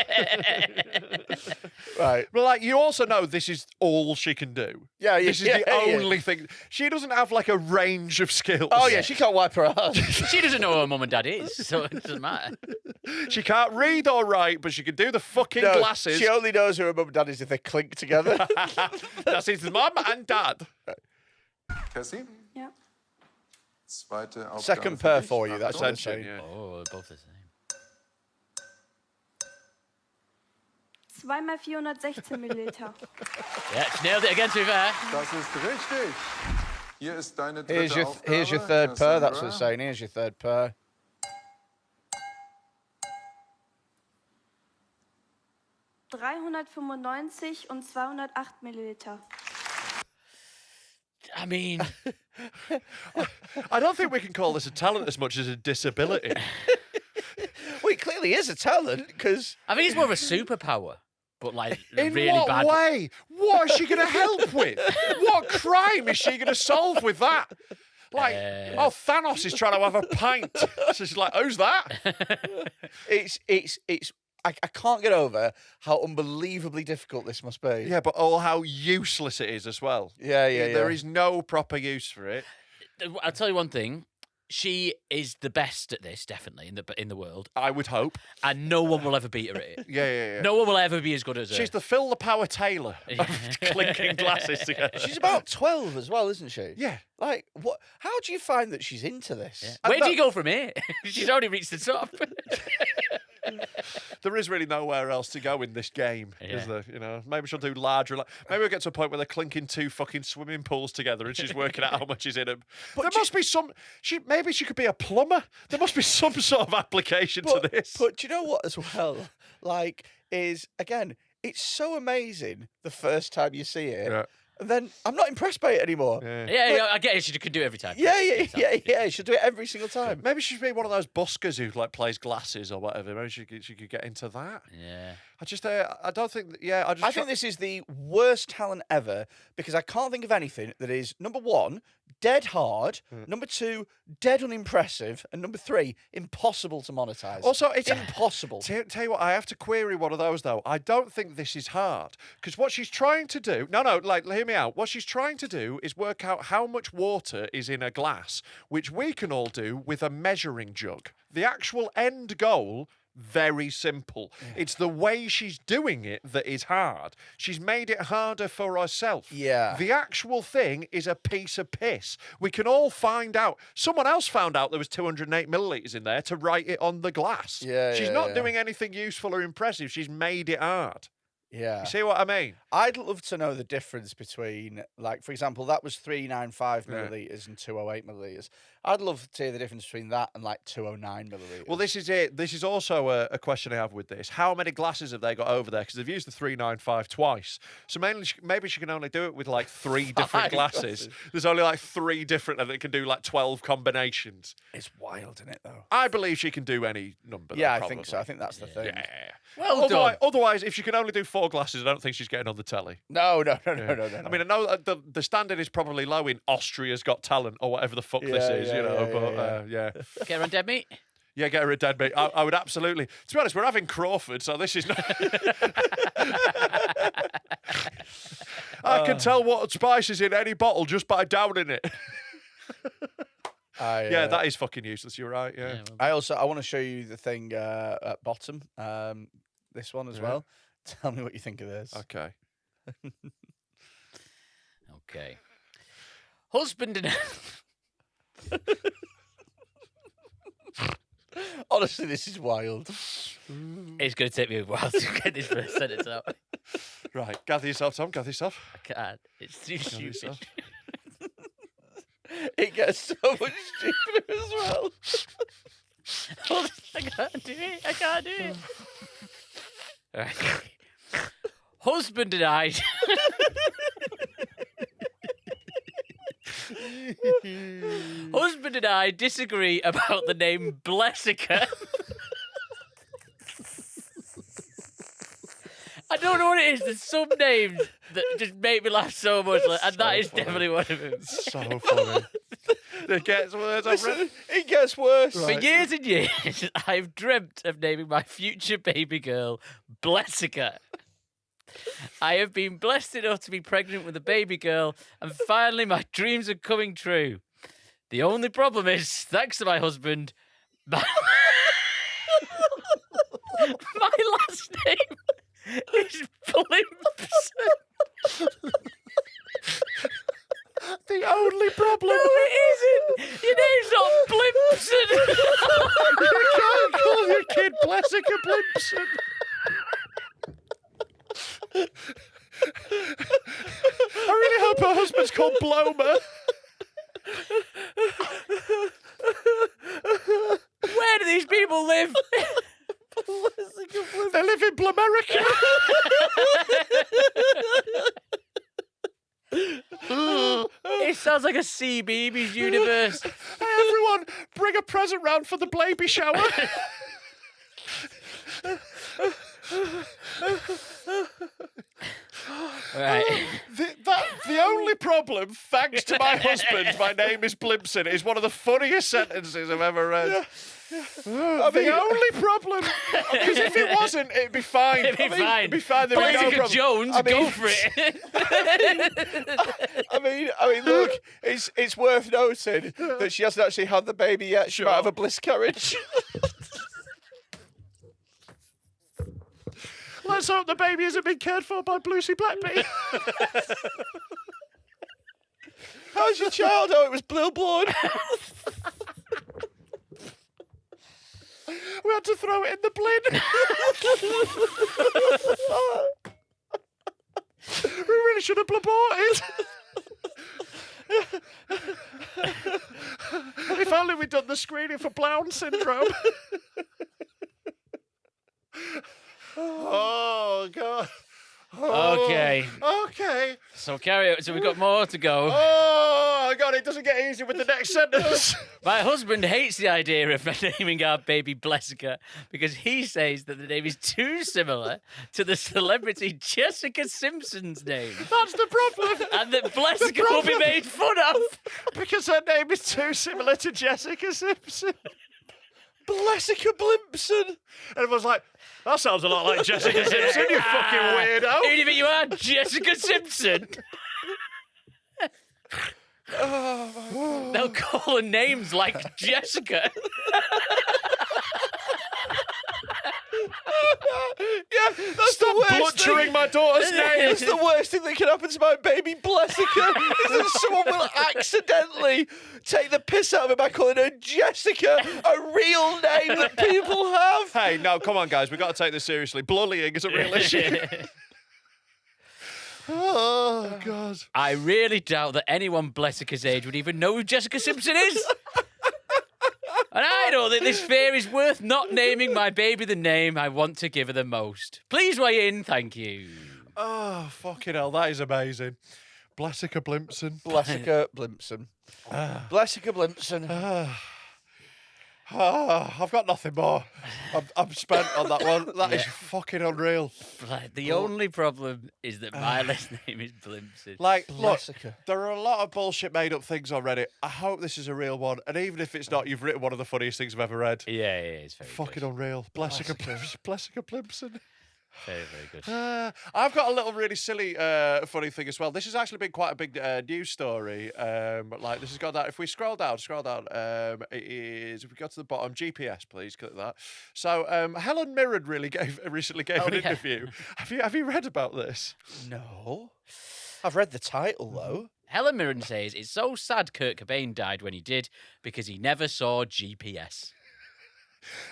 Right. But like, you also know this is all she can do. Yeah. This is the only thing. She doesn't have like a range of skills. Oh yeah, she can't wipe her ass. She doesn't know who her mum and dad is, so it doesn't matter. She can't read or write, but she can do the fucking No, glasses. she only knows who her mum and dad is if they clink together. That's his mum and dad. Cassie? Ja. Zweite Aufgabe Second für pair dich. for you. That's what I'm Attention, saying. yeah. Oh, they're both the same. 2 mal 416 Milliliter. Yeah, she nailed it again, to be fair. Das ist richtig. Hier ist deine dritte Aufgabe. Here's your third pair. That's what Cassandra. it's saying. Here's your third pair. 395 und 208 Milliliter. I mean, I don't think we can call this a talent as much as a disability. Well, it clearly is a talent because I think it's more of a superpower, but like In really what bad. way? What is she going to help with? What crime is she going to solve with that? Like, oh, Thanos is trying to have a pint. So she's like, who's that? I can't get over how unbelievably difficult this must be. Yeah, but how useless it is as well. Yeah. There is no proper use for it. I'll tell you one thing. She is the best at this, definitely, in the world. I would hope. And no one will ever beat her at it. Yeah. No one will ever be as good as her. She's the Phil the Power Taylor of clinking glasses together. She's about 12 as well, isn't she? Yeah. Like, what? How do you find that she's into this? Yeah. Where do you go from here? She's already reached the top. There is really nowhere else to go in this game, is there? You know, maybe she'll do larger. Maybe we'll get to a point where they're clinking 2 fucking swimming pools together, and she's working out how much is in them. But there must be some. Maybe she could be a plumber. There must be some sort of application to this. But do you know what? As well, like, is again, it's so amazing the first time you see it. Yeah. And then I'm not impressed by it anymore. Yeah, I get it. She could do it every time. Yeah. She'll do it every single time. Maybe she should be one of those buskers who like plays glasses or whatever. Maybe she could get into that. Yeah. I don't think. Yeah, I think this is the worst talent ever because I can't think of anything that is number 1, dead hard, number 2, dead unimpressive, and number 3, impossible to monetize. Also, it's impossible. Tell you what, I have to query one of those though. I don't think this is hard because what she's trying to do. No, like hear me out. What she's trying to do is work out how much water is in a glass, which we can all do with a measuring jug. The actual end goal. Very simple. Yeah. It's the way she's doing it that is hard. She's made it harder for herself. Yeah. The actual thing is a piece of piss. We can all find out. Someone else found out there was 208 millilitres in there to write it on the glass. Yeah. She's not doing anything useful or impressive. She's made it hard. Yeah. You see what I mean? I'd love to know the difference between, like, for example, that was 395 millilitres and 208 millilitres. I'd love to hear the difference between that and, like, 209 millilitres. Well, this is it. This is also a question I have with this. How many glasses have they got over there? Because they've used the 395 twice. So maybe she can only do it with, like, 3 different glasses. There's only, like, 3 different, and it can do, like, 12 combinations. It's wild, isn't it, though? I believe she can do any number. Yeah, though, I think so. I think that's the thing. Yeah. Well otherwise, if she can only do 4 glasses, I don't think she's getting on the telly. No. I mean, I know the standard is probably low in Austria's Got Talent or whatever the fuck this is, yeah. Get her on dead meat? Yeah, get her a dead meat. I would absolutely. To be honest, we're having Crawford, so this is not. I can tell what spice is in any bottle just by downing it. Yeah, that is fucking useless. You're right. Yeah. I want to show you the thing at bottom. This one as well. Tell me what you think of this. Okay. Okay. Husband and honestly, this is wild. It's going to take me a while to get this first sentence out. Right, gather yourself, Tom. Gather yourself. I can't. It's too stupid. It gets so much stupider as well. I can't do it. I can't do it. Right. Husband and I. Husband and I disagree about the name Blessica. I don't know what it is. There's some names that just make me laugh so much, and that is definitely one of them. So funny. It gets worse. It gets worse. For years and years, I've dreamt of naming my future baby girl Blessica. I have been blessed enough to be pregnant with a baby girl, and finally my dreams are coming true. The only problem is, thanks to my husband, my last name is Blimpson. The only problem. No, it isn't. Your name's not Blimpson. You can't call your kid Blessica Blimpson. I really hope her husband's called Blomer. Where do these people live? They live in Blamerica. It's sounds like a CBeebies universe. Hey, everyone, bring a present round for the baby shower. Right. The only problem, thanks to my husband, my name is Blimpson, is one of the funniest sentences I've ever read. The only problem, because if it wasn't, it'd be fine. It'd be fine. It'd be fine. There'd be no Blessica problem. Jones, go for it. I mean, look, it's worth noting that she hasn't actually had the baby yet. She might have a bliss carriage. Let's hope the baby hasn't been cared for by Lucy Blackby. How's your child? Oh, it was blue-blood. We had to throw it in the bin. We really should have aborted. If only we'd done the screening for Blount syndrome. Oh, God. Oh, Okay. Okay. So carry on. So we've got more to go. Oh, God, it doesn't get easy with the next sentence. My husband hates the idea of naming our baby Blessica because he says that the name is too similar to the celebrity Jessica Simpson's name. That's the problem. And that Blessica will be made fun of. Because her name is too similar to Jessica Simpson. Blessica Blimpson. And everyone's like, that sounds a lot like Jessica Simpson, you fucking weirdo. Who do you think you are, Jessica Simpson? They'll call her names like Jessica. Yeah, that's Stop the worst butchering thing. my daughter's name. It's the worst thing that can happen to my baby Blessica is that someone will accidentally take the piss out of it by calling her Jessica, a real name that people have. Hey, no, come on, guys. We've got to take this seriously. Bullying is a real issue. Oh, God. I really doubt that anyone Blessica's age would even know who Jessica Simpson is. And I don't think this fear is worth not naming my baby the name I want to give her the most. Please weigh in, thank you. Oh, fucking hell. That is amazing. Blessica Blimpson. Blessica Blimpson. Blessica Blimpson. I've got nothing more. I'm spent on that one. That is fucking unreal. The only problem is that my last name is Blimpson. Like, look, Blessica. there are a lot of bullshit made up things on Reddit. I hope this is a real one. And even if it's not, you've written one of the funniest things I've ever read. Yeah, it's very Fucking good. unreal. Blessica Blimpson. Very, very good. I've got a little really silly, funny thing as well. This has actually been quite a big news story. Like this has got that. If we scroll down, it is. If we go to the bottom, GPS, please click that. So Helen Mirren recently gave an interview. Have you read about this? No. I've read the title, though. Helen Mirren says it's so sad Kurt Cobain died when he did because he never saw GPS.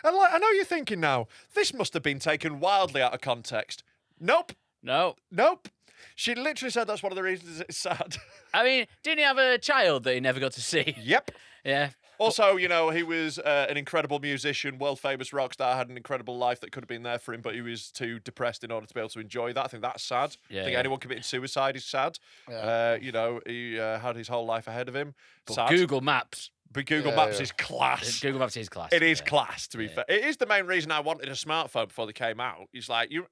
And like, I know you're thinking now, this must have been taken wildly out of context. Nope. No. She literally said that's one of the reasons it's sad. I mean, didn't he have a child that he never got to see? Yep. Yeah. Also, you know, he was an incredible musician, world-famous rock star, had an incredible life that could have been there for him, but he was too depressed in order to be able to enjoy that. I think that's sad. Yeah, I think anyone committing suicide is sad. Yeah. You know, he had his whole life ahead of him. But Sad. Google Maps. But Google Maps is class. Google Maps is class. It is class, to be fair. It is the main reason I wanted a smartphone before they came out. It's like you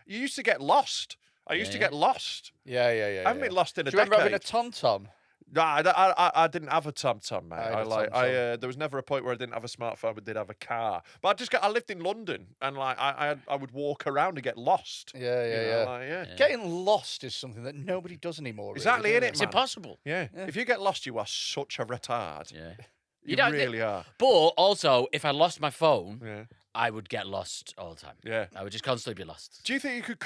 used to get lost. I used to get lost. Yeah. I haven't been lost in a Do you remember having a decade. TomTom? No, I didn't have a TomTom, mate. I had a TomTom. There was never a point where I didn't have a smartphone, but did have a car. But I lived in London, and like I would walk around and get lost. Yeah. Getting lost is something that nobody does anymore. Exactly, really, innit, It's man? impossible. Yeah. If you get lost, you are such a retard. Yeah. You don't- really are. But also, if I lost my phone, Yeah. I would get lost all the time. Yeah. I would just constantly be lost. Do you think you could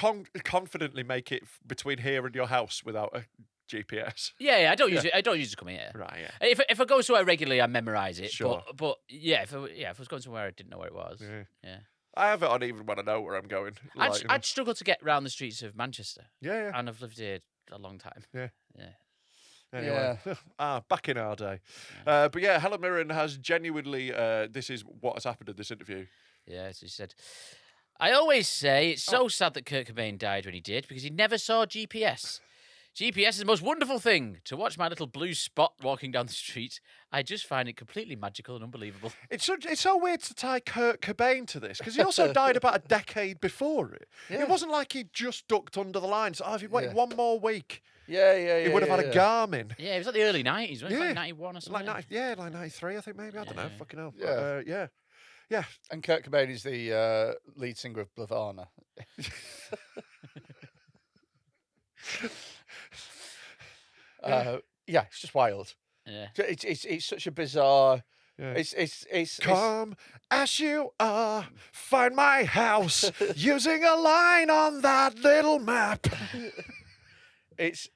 confidently make it between here and your house without a GPS? Yeah, I don't use it. I don't use it to come here. Right, yeah. If I go somewhere regularly, I memorize it. Sure. But if I was going somewhere I didn't know where it was. Yeah. I have it on even when I know where I'm going. Like, you know. I'd struggle to get round the streets of Manchester. Yeah. And I've lived here a long time. Yeah. Yeah. Anyway, back in our day. But yeah, Helen Mirren has genuinely, this is what has happened in this interview. Yeah, so she said, I always say it's so sad that Kurt Cobain died when he did because he never saw GPS. GPS is the most wonderful thing. To watch my little blue spot walking down the street, I just find it completely magical and unbelievable. It's so weird to tie Kurt Cobain to this, because he also died about a decade before it. Yeah. It wasn't like he just ducked under the lines. Oh, if he waited one more week, he would have had a Garmin. Yeah, it was like the early 90s, wasn't it? Yeah. Like 91 or something. Like 93, I think, maybe. I don't know. Fucking hell. Yeah. Yeah. And Kurt Cobain is the lead singer of Blavaana. It's just wild. Yeah. It's such a bizarre. Yeah. It's Come as you are, find my house using a line on that little map. It's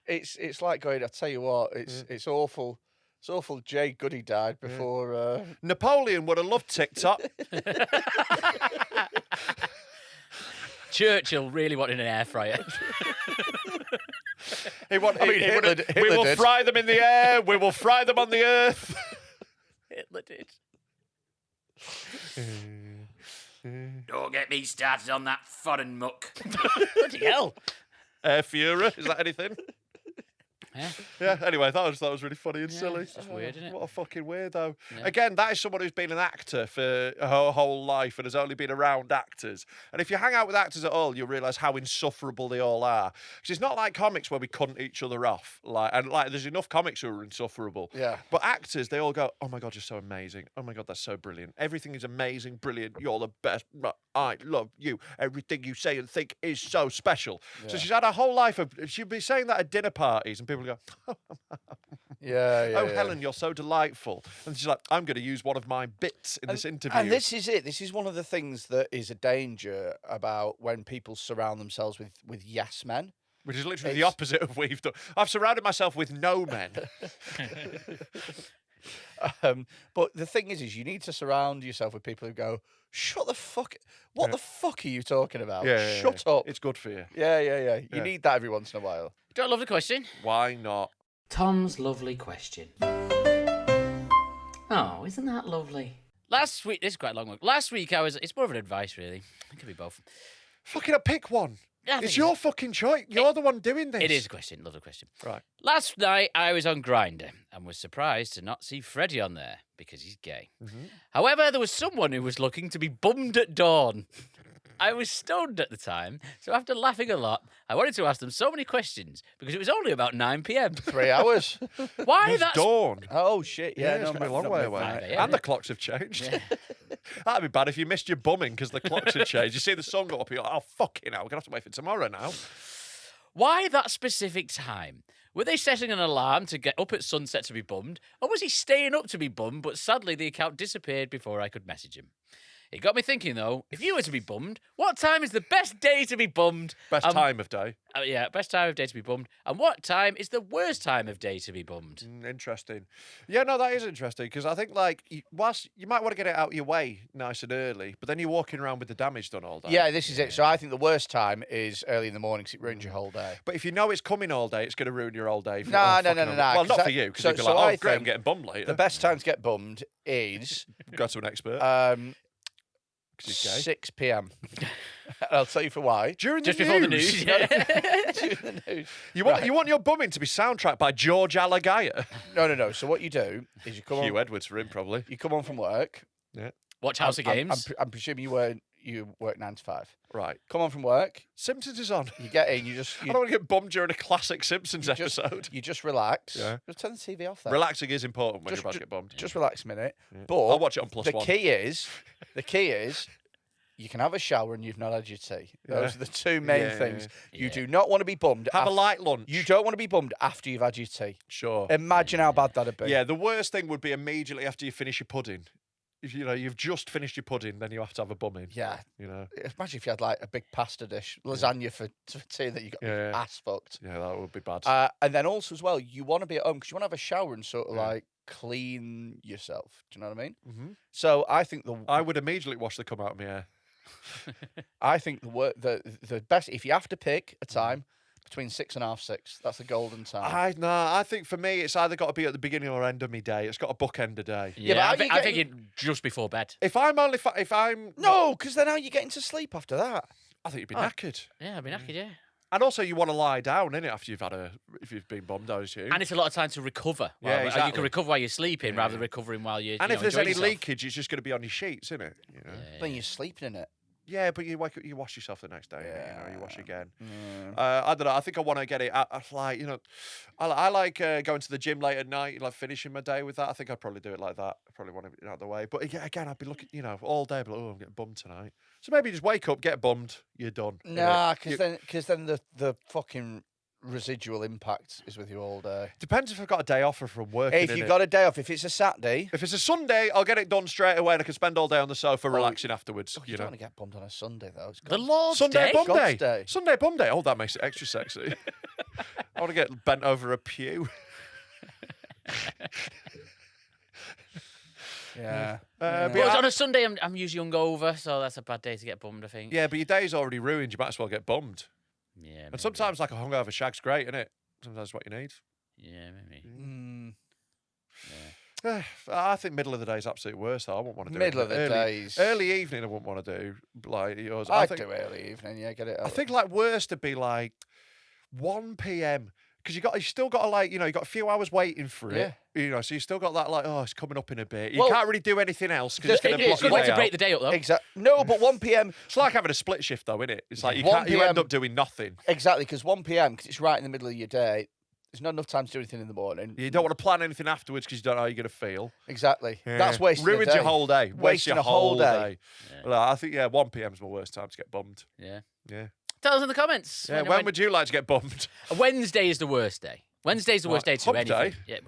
like going. I tell you what, it's awful. It's awful. Jay Goody died before. Napoleon would have loved TikTok. Churchill really wanted an air fryer. We will Hitler did. fry them in the air. We will fry them on the earth. Hitler did. Don't get me started on that foreign muck. Bloody hell. Air Fuhrer, is that anything? Yeah. Anyway, that was really funny and silly. It's just weird, isn't it? What a fucking weirdo. Yeah. Again, that is someone who's been an actor for her whole life and has only been around actors. And if you hang out with actors at all, you'll realise how insufferable they all are. Because it's not like comics where we cunt each other off. There's enough comics who are insufferable. Yeah. But actors, they all go, oh my God, you're so amazing. Oh my God, that's so brilliant. Everything is amazing, brilliant. You're the best. I love you. Everything you say and think is so special. Yeah. So she's had a whole life of, she'd be saying that at dinner parties and people go, Helen, you're so delightful. And she's like, I'm going to use one of my bits in this interview. And this is it. This is one of the things that is a danger about when people surround themselves with yes men. Which is literally the opposite of what we've done. I've surrounded myself with no men. But the thing is you need to surround yourself with people who go, shut the fuck. What the fuck are you talking about? Shut up. It's good for you. Yeah. You need that every once in a while. Do I love the question? Why not? Tom's lovely question. Oh, isn't that lovely? Last week, this is quite a long one. Last week, it's more of an advice, really. It could be both. Fucking pick one. Yeah, it's your fucking choice. You're the one doing this. It is a question. Love the question. Right. Last night, I was on Grindr and was surprised to not see Freddy on there because he's gay. Mm-hmm. However, there was someone who was looking to be bummed at dawn. I was stoned at the time, so after laughing a lot, I wanted to ask them so many questions because it was only about 9 p.m. 3 hours. Why It's that's dawn. Oh shit! Yeah, it's going to be a long way away. Friday, yeah. And the clocks have changed. That'd be bad if you missed your bumming because the clocks had changed. You see the sun go up, you're like, oh, fucking hell, we're going to have to wait for tomorrow now. Why that specific time? Were they setting an alarm to get up at sunset to be bummed? Or was he staying up to be bummed, but sadly the account disappeared before I could message him? It got me thinking, though, if you were to be bummed, what time is the best day to be bummed? Best time of day. Best time of day to be bummed. And what time is the worst time of day to be bummed? Interesting. Yeah, no, that is interesting because I think, whilst you might want to get it out of your way nice and early, but then you're walking around with the damage done all day. Yeah, this is it. So I think the worst time is early in the morning because it ruins your whole day. But if you know it's coming all day, it's going to ruin your whole day. No. Well, not for you because you'd be like, oh, great, I'm getting bummed later. The best time to get bummed is... Go to an expert. 6 p.m. I'll tell you for why. During the Just before the news. During the news. You want your bumming to be soundtracked by George Allegaya. No. So what you do is you come Hugh on. Edwards for him, probably. You come on from work. Yeah. Watch House of Games. I'm presuming you work 9 to 5. Right. Come on from work. Simpsons is on. You get in. I don't want to get bummed during a classic Simpsons episode. You just relax. Yeah. Just turn the TV off. Then. Relaxing is important when you're about to get bummed. Just relax a minute. Yeah. But I'll watch it on +1. The key is. You can have a shower and you've not had your tea. Those are the two main things. You do not want to be bummed. Have a light lunch. You don't want to be bummed after you've had your tea. Sure. Imagine how bad that'd be. Yeah, the worst thing would be immediately after you finish your pudding. If you've just finished your pudding, then you have to have a bumming. Yeah. Imagine if you had a big pasta dish, lasagna for tea that you got ass fucked. Yeah, that would be bad. And then also as well, you want to be at home because you want to have a shower and sort of clean yourself. Do you know what I mean? Mm-hmm. So I think I would immediately wash the cum out of my hair. I think the best, if you have to pick a time, between 6 and half 6. That's the golden time. I think for me, it's either got to be at the beginning or end of my day. It's got a bookend a day. Yeah, I think it just before bed. If I'm no, because then how are you getting to sleep after that? I think you'd be knackered. Yeah, I'd be knackered. Yeah. And also, you want to lie down, innit, after if you've been bummed, I assume. And it's a lot of time to recover. Yeah, Well, exactly. You can recover while you're sleeping rather than recovering while you're. And if there's enjoying any yourself. leakage, it's just going to be on your sheets, isn't it? You know? Then you're sleeping in it. Yeah, but you wake up, you wash yourself the next day. Yeah. You wash again. Yeah. I don't know. I think I want to get it. I like going to the gym late at night, like finishing my day with that. I think I'd probably do it like that. I probably want it out of the way. But again, I'd be looking, all day. I'd be like, oh, I'm getting bummed tonight. So maybe just wake up, get bummed, you're done. Nah, because then the fucking residual impact is with you all day. Depends if I've got a day off or from work. If you've got a day off, if it's a Saturday. If it's a Sunday, I'll get it done straight away and I can spend all day on the sofa relaxing afterwards. You don't want to get bummed on a Sunday, though. It's The Lord's Sunday Day? bum God's day. day. Sunday bum day. Oh, that makes it extra sexy. I want to get bent over a pew. Yeah. But But on a Sunday, I'm usually hungover, so that's a bad day to get bummed, I think. Yeah, but your day's already ruined. You might as well get bummed. Yeah. And sometimes, like a hungover shag's great, isn't it? Sometimes what you need. Yeah, maybe. I think middle of the day is absolute worst, though. I wouldn't want to do Middle it. of the days. Early evening, I wouldn't want to do. Like yours. I'd do early evening, yeah, get it out. I think like worst would be like 1 p.m. Because you still got to like, you got a few hours waiting for it. So you still got that like, oh, it's coming up in a bit. You can't really do anything else because it's going to block It's a your good way day to out. break the day up, though. Exactly. No, but 1 p.m. It's like having a split shift, though, isn't it? It's like you 1 can't. You end PM up doing nothing. Exactly, because 1 p.m. because it's right in the middle of your day. There's not enough time to do anything in the morning. You don't want to plan anything afterwards because you don't know how you're going to feel. Exactly. Yeah. That's wasting a Ruins day. your whole day. Wasting your a whole day. Well, I think 1 p.m. is my worst time to get bummed. Yeah. Yeah. Tell us in the comments. Yeah. When would you like to get bummed? A Wednesday is the worst day. Wednesday's the worst day to hump anything. day? Yeah,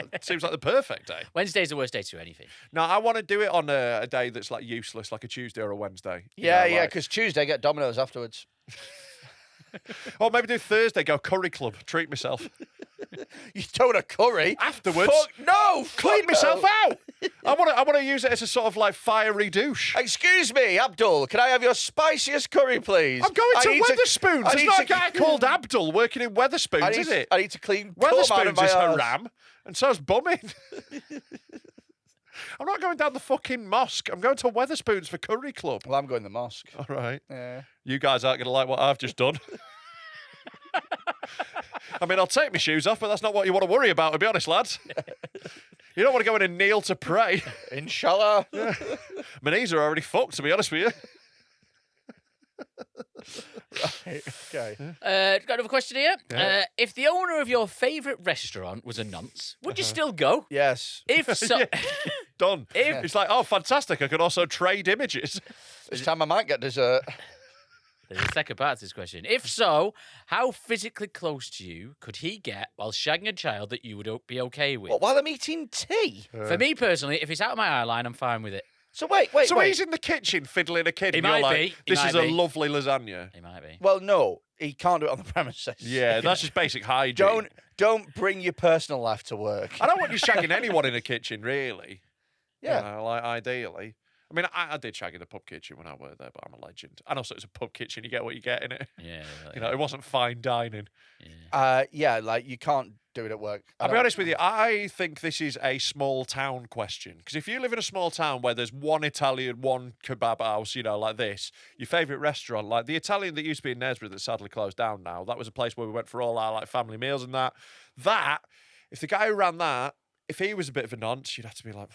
but Seems like the perfect day. Wednesday's the worst day to anything. No, I want to do it on a day that's like useless, like a Tuesday or a Wednesday. Yeah, because Tuesday get Domino's afterwards. Or maybe do Thursday, go curry club, treat myself. You don't a curry Afterwards, Fuck no! clean fuck myself no. out. I want to use it as a sort of like fiery douche. Excuse me, Abdul. Can I have your spiciest curry, please? I'm going I to need Weatherspoons. I There's need not to- a guy called Abdul working in Weatherspoons, is it? I need to clean cum out of Weatherspoons my is arse. haram, and so's bumming. I'm not going down the fucking mosque. I'm going to Weatherspoons for curry club. Well, I'm going to the mosque. All right. Yeah. You guys aren't going to like what I've just done. I mean, I'll take my shoes off, but that's not what you want to worry about, to be honest, lads. You don't want to go in and kneel to pray. Inshallah. My knees are already fucked, to be honest with you. Okay. Got another question here. Yeah. If the owner of your favourite restaurant was a nonce, would you still go? Yes. If so, Done. It's like, oh, fantastic. I can also trade images. This time I might get dessert. there's a second part to this question. If so, how physically close to you could he get while shagging a child that you would be okay with? What, while I'm eating tea? For me personally, if it's out of my eye line, I'm fine with it. So wait. So he's in the kitchen fiddling a kid. He and you're might like, be. He this might is a be. lovely lasagna. It might be. Well, no, he can't do it on the premises. Yeah, that's just basic hygiene. Don't bring your personal life to work. I don't want you shagging anyone in a kitchen, really. Yeah. Like ideally. I mean, I did shag in the pub kitchen when I worked there, but I'm a legend. And also, it's a pub kitchen. You get what you get in it. Yeah. It wasn't fine dining. Like you can't do it at work. I'll be honest with you. I think this is a small town question. Because if you live in a small town where there's one Italian, one kebab house, like this, your favourite restaurant, like the Italian that used to be in Nesbitt that sadly closed down now, that was a place where we went for all our like family meals and that. If the guy who ran that, if he was a bit of a nonce, you'd have to be like,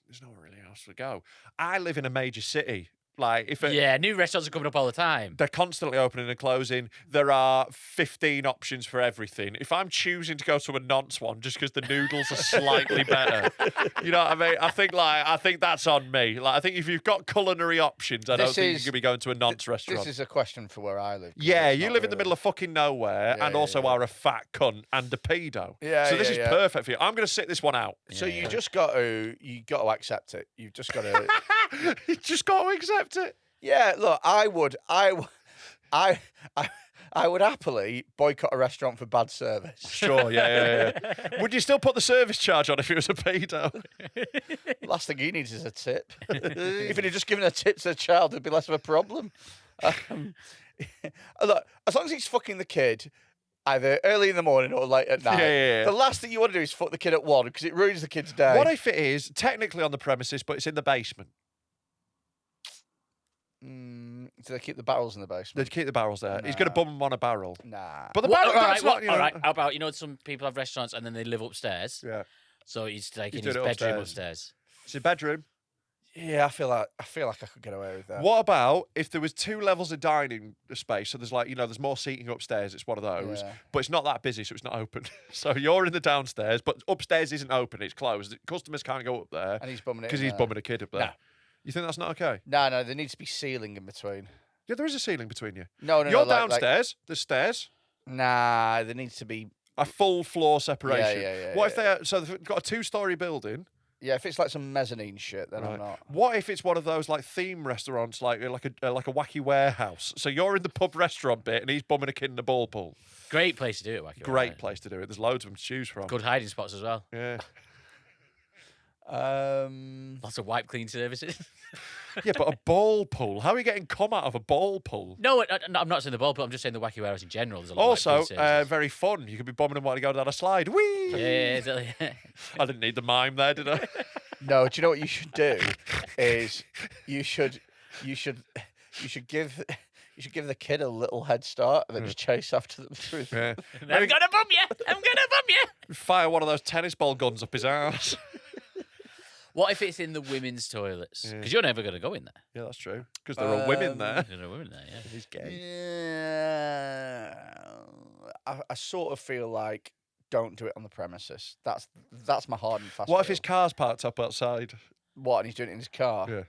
there's nowhere really else to go. I live in a major city. Like new restaurants are coming up all the time. They're constantly opening and closing. There are 15 options for everything. If I'm choosing to go to a nonce one just because the noodles are slightly better, you know what I mean? I think that's on me. Like I think if you've got culinary options, I don't think you could be going to a nonce restaurant. This is a question for where I live. Yeah, you live in the middle of fucking nowhere and also are a fat cunt and a pedo. Yeah, so this is perfect for you. I'm going to sit this one out. So you just got to accept it. You've just got to. You just got to accept it. Yeah, look, I would happily boycott a restaurant for bad service. Sure, yeah. Would you still put the service charge on if it was a pedo? Last thing he needs is a tip. If he'd just given a tip to the child, it'd be less of a problem. Look, as long as he's fucking the kid, either early in the morning or late at night. Yeah. The last thing you want to do is fuck the kid at 1 because it ruins the kid's day. What if it is technically on the premises, but it's in the basement? Do they keep the barrels in the basement? They'd keep the barrels there. He's going to bum them on a barrel. Nah. But the What- barrel, all that's right, not, you know. all right. How about, some people have restaurants and then they live upstairs. Yeah. So he's like in He's his doing it bedroom upstairs. upstairs. It's a bedroom. Yeah, I feel like I could get away with that. What about if there was 2 levels of dining space? So there's like, there's more seating upstairs. It's one of those. Yeah. But it's not that busy, so it's not open. So you're in the downstairs, but upstairs isn't open. It's closed. Customers can't go up there. And he's bumming it because in he's there. bumming a kid up there. No. You think that's not okay? No, there needs to be ceiling in between. Yeah, there is a ceiling between you. No, You're like- downstairs. There's stairs. Nah, there needs to be. A full floor separation. Yeah, What if they've got a 2-story building? Yeah, if it's like some mezzanine shit, then I'm Right. not. What if it's one of those like theme restaurants, like a wacky warehouse? So you're in the pub restaurant bit, and he's bumming a kid in the ball pool. Great place to do it, Wacky. Great place to do it. There's loads of them to choose from. Good hiding spots as well. Yeah. Lots of wipe clean services. Yeah, but a ball pool. How are you getting cum out of a ball pool? No, I'm not saying the ball, but I'm just saying the wacky warehouse in general. There's a lot of wipe Also, clean services. very fun. You could be bombing them while you go down a slide. Whee! Yeah, exactly. I didn't need the mime there, did I? No, do you know what you should do? Is you should give the kid a little head start and then just chase after them through. Yeah. I'm gonna bum you. I'm gonna bum you. Fire one of those tennis ball guns up his ass. What if it's in the women's toilets? Because you're never going to go in there. Yeah, that's true. Because there are women there. There are women there, yeah. He's gay. Yeah, I sort of feel like don't do it on the premises. That's my hard and fast. What if rule. his car's parked up outside? What, and he's doing it in his car? Yeah.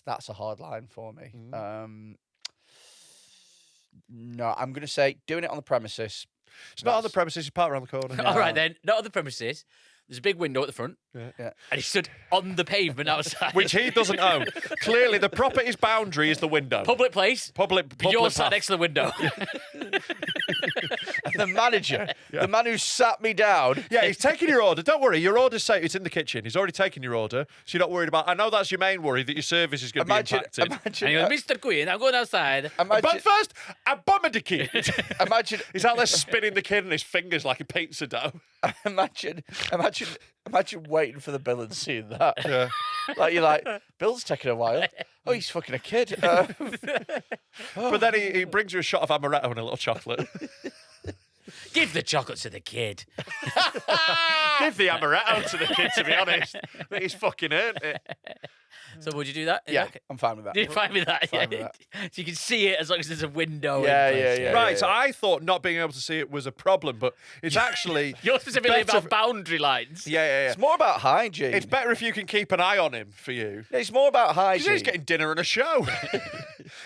That's a hard line for me. No, I'm going to say doing it on the premises. It's not on the premises. He's parked around the corner. All right, then. Not on the premises. There's a big window at the front. Yeah. Yeah. And he stood on the pavement outside. Which he doesn't own. Clearly, the property's boundary is the window. Public place. Public You're sat path. next to the window. And the manager, the man who sat me down. Yeah, he's taking your order. Don't worry, your order's safe. It's in the kitchen. He's already taken your order, so you're not worried about. I know that's your main worry, that your service is going to be impacted. And he goes, Mr. Quinn, I'm going outside. But first, I bummed the kid. Imagine he's out there spinning the kid in his fingers like a pizza dough. Imagine waiting for the bill and seeing that. Yeah. Like you're like, bill's taking a while. Oh, he's fucking a kid. But then he brings you a shot of amaretto and a little chocolate. Give the chocolate to the kid. Give the amaretto to the kid, to be honest. But he's fucking earned it. So would you do that? Yeah, I'm fine with that. You're fine with that? Fine Yeah. with So you can see it as long as there's a window. Yeah, in place. yeah. Right, so I thought not being able to see it was a problem, but it's actually... You're specifically better- about boundary lines. Yeah. It's more about hygiene. It's better if you can keep an eye on him for you. It's more about Because hygiene. he's getting dinner and a show.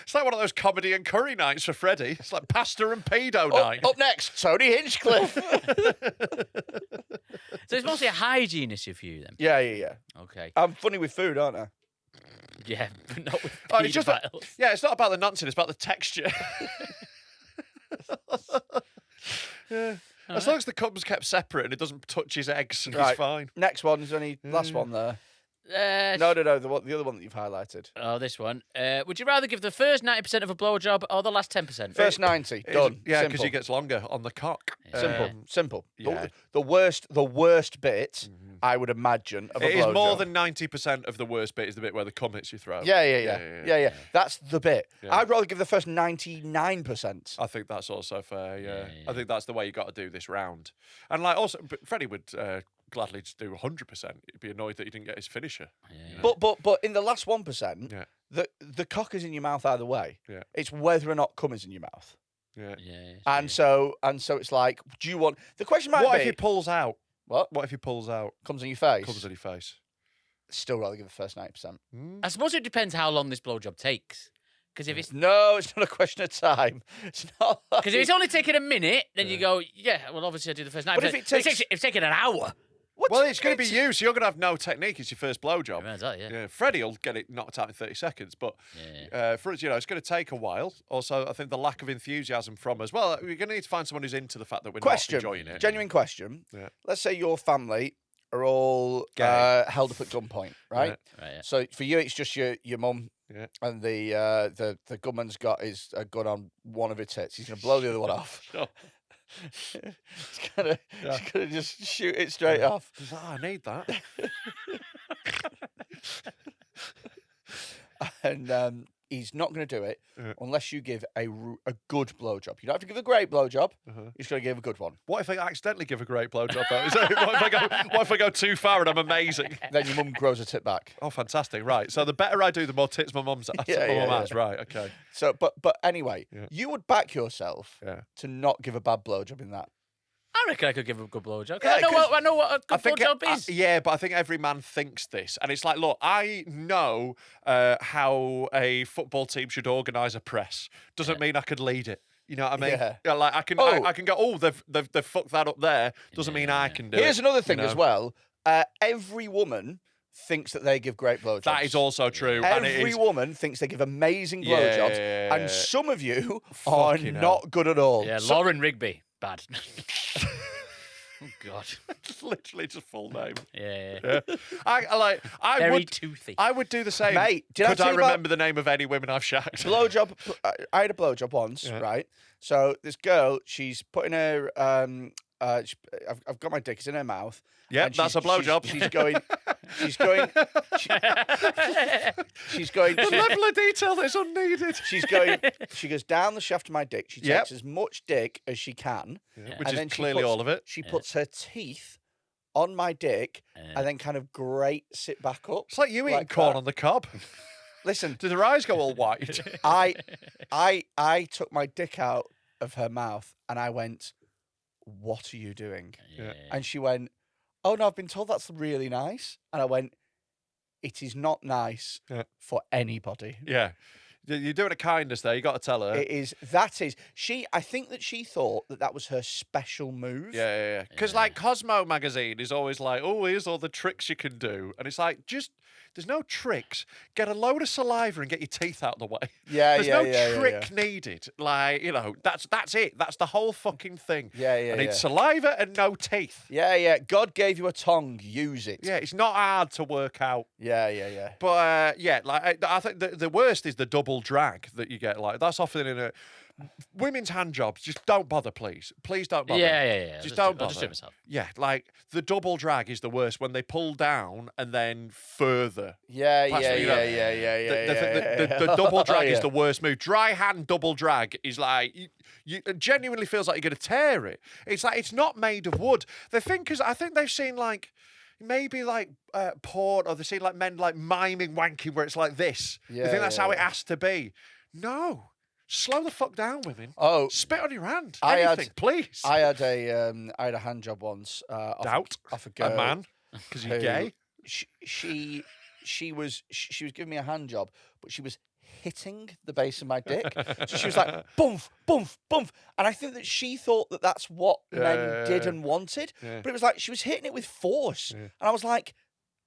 It's like one of those comedy and curry nights for Freddy. It's like pasta and pedo night. Up next, Tony Hinchcliffe. So it's mostly a hygiene issue for you then? Yeah. Okay. I'm funny with food, aren't I? Yeah, but not with Oh, it's just paedophiles. it's not about the nonsense, it's about the texture. Yeah. As long as the cum's kept separate and it doesn't touch his eggs, he's fine. Next one is only last one there. No, the other one that you've highlighted. Oh, this one. Would you rather give the first 90% of a blowjob or the last 10%? First 90, done. Yeah, Simple. because he gets longer on the cock. Simple. Yeah. The worst bit, I would imagine, of a It is more blowjob. than 90% of the worst bit is the bit where the cum hits your throat. Yeah. That's the bit. Yeah. I'd rather give the first 99%. I think that's also fair, yeah. I think that's the way you got to do this round. And like also, but Freddie would gladly just do 100%. He'd be annoyed that he didn't get his finisher. Yeah. But in the last 1%, Yeah. the cock is in your mouth either way. Yeah. It's whether or not cum is in your mouth. Yeah. And so it's like, do you want the question might What be if he pulls out? what What if he pulls out? comes on your face? Comes on your face. Still rather give the first 90%. I suppose it depends how long this blowjob takes. Because if it's No, it's not a question of time. It's not. Because if it's only taking a minute, then you go, yeah, well, obviously I do the first 9%. But if it takes- if it's taking an hour. Well, it's going to be you, so you're going to have no technique. It's your first blowjob. Yeah, that, yeah. Freddie will get it knocked out in 30 seconds, but for us, it's going to take a while. Also, I think the lack of enthusiasm from us. Well, we're going to need to find someone who's into the fact that we're Question. not enjoying it. Genuine question. Yeah. Let's say your family are all held up at gunpoint, right? Right, yeah. So for you, it's just your mum, Yeah. and the gunman's got his gun on one of his tits. He's going to blow the other one off. Sure. He's gonna just shoot it straight off. He's like, I need that. and he's not going to do it unless you give a good blowjob. You don't have to give a great blowjob. You just got to give a good one. What if I accidentally give a great blowjob though? What if I go too far and I'm amazing? Then your mum grows a tit back. Oh, fantastic! Right. So the better I do, the more tits my mum's has. Right. Okay. So, but anyway, you would back yourself to not give a bad blowjob in that. I reckon I could give a good blowjob. Yeah, I know what a good blowjob is. Yeah, but I think every man thinks this. And it's like, look, I know how a football team should organise a press. Doesn't mean I could lead it. You know what I mean? Yeah. Like I can go, oh, they've fucked that up there. Doesn't mean I can do it. Here's another thing as well. Every woman thinks that they give great blowjobs. That is also true. Every woman thinks they give amazing blowjobs. And some of you are Fucking not good at all. Yeah, Lauren Rigby. Bad. Oh, God. Literally just full name. Yeah. I Very would toothy. I would do the same. Mate, did I could tell I you about- remember the name of any women I've shagged? Blowjob. I had a blowjob once, right? So this girl, she's putting her. I've got my dick. It's in her mouth. Yeah, and that's a blowjob. She's going. The level of detail that's unneeded. She goes down the shaft of my dick. She takes as much dick as she can, which and is then clearly all of it. She puts her teeth on my dick and then kind of grates it back up. It's like you eating corn on the cob. Listen, did her eyes go all white? I took my dick out of her mouth and I went, "What are you doing?" And she went, "Oh no, I've been told that's really nice." And I went, "It is not nice for anybody." Yeah. You're doing a kindness there. You got to tell her. It is. That is. I think that she thought that was her special move. Yeah. Because like Cosmo magazine is always like, oh, here's all the tricks you can do, and it's like there's no tricks. Get a load of saliva and get your teeth out of the way. There's no trick needed. Like that's it. That's the whole fucking thing. I need saliva and no teeth. Yeah. God gave you a tongue. Use it. Yeah, it's not hard to work out. Yeah. But like I think the worst is the double drag that you get. Like that's often in a women's hand jobs. Just don't bother, please. Please don't bother. Yeah. Just don't bother. I'll just do it myself. Yeah, like the double drag is the worst when they pull down and then further. Yeah. The double drag is the worst move. Dry hand double drag is like you it genuinely feels like you're going to tear it. It's like it's not made of wood. They think because I think they've seen like. Maybe like porn, or they see like men like miming wanking where it's like this. They think that's how it has to be. No, slow the fuck down, women. Oh, spit on your hand. Anything, please. I had a hand job once. Off a girl. A man because you're gay. She was giving me a hand job, but she was hitting the base of my dick. So she was like, bump, bump, bump. And I think that she thought that that's what men did and wanted. But it was like she was hitting it with force. And I was like,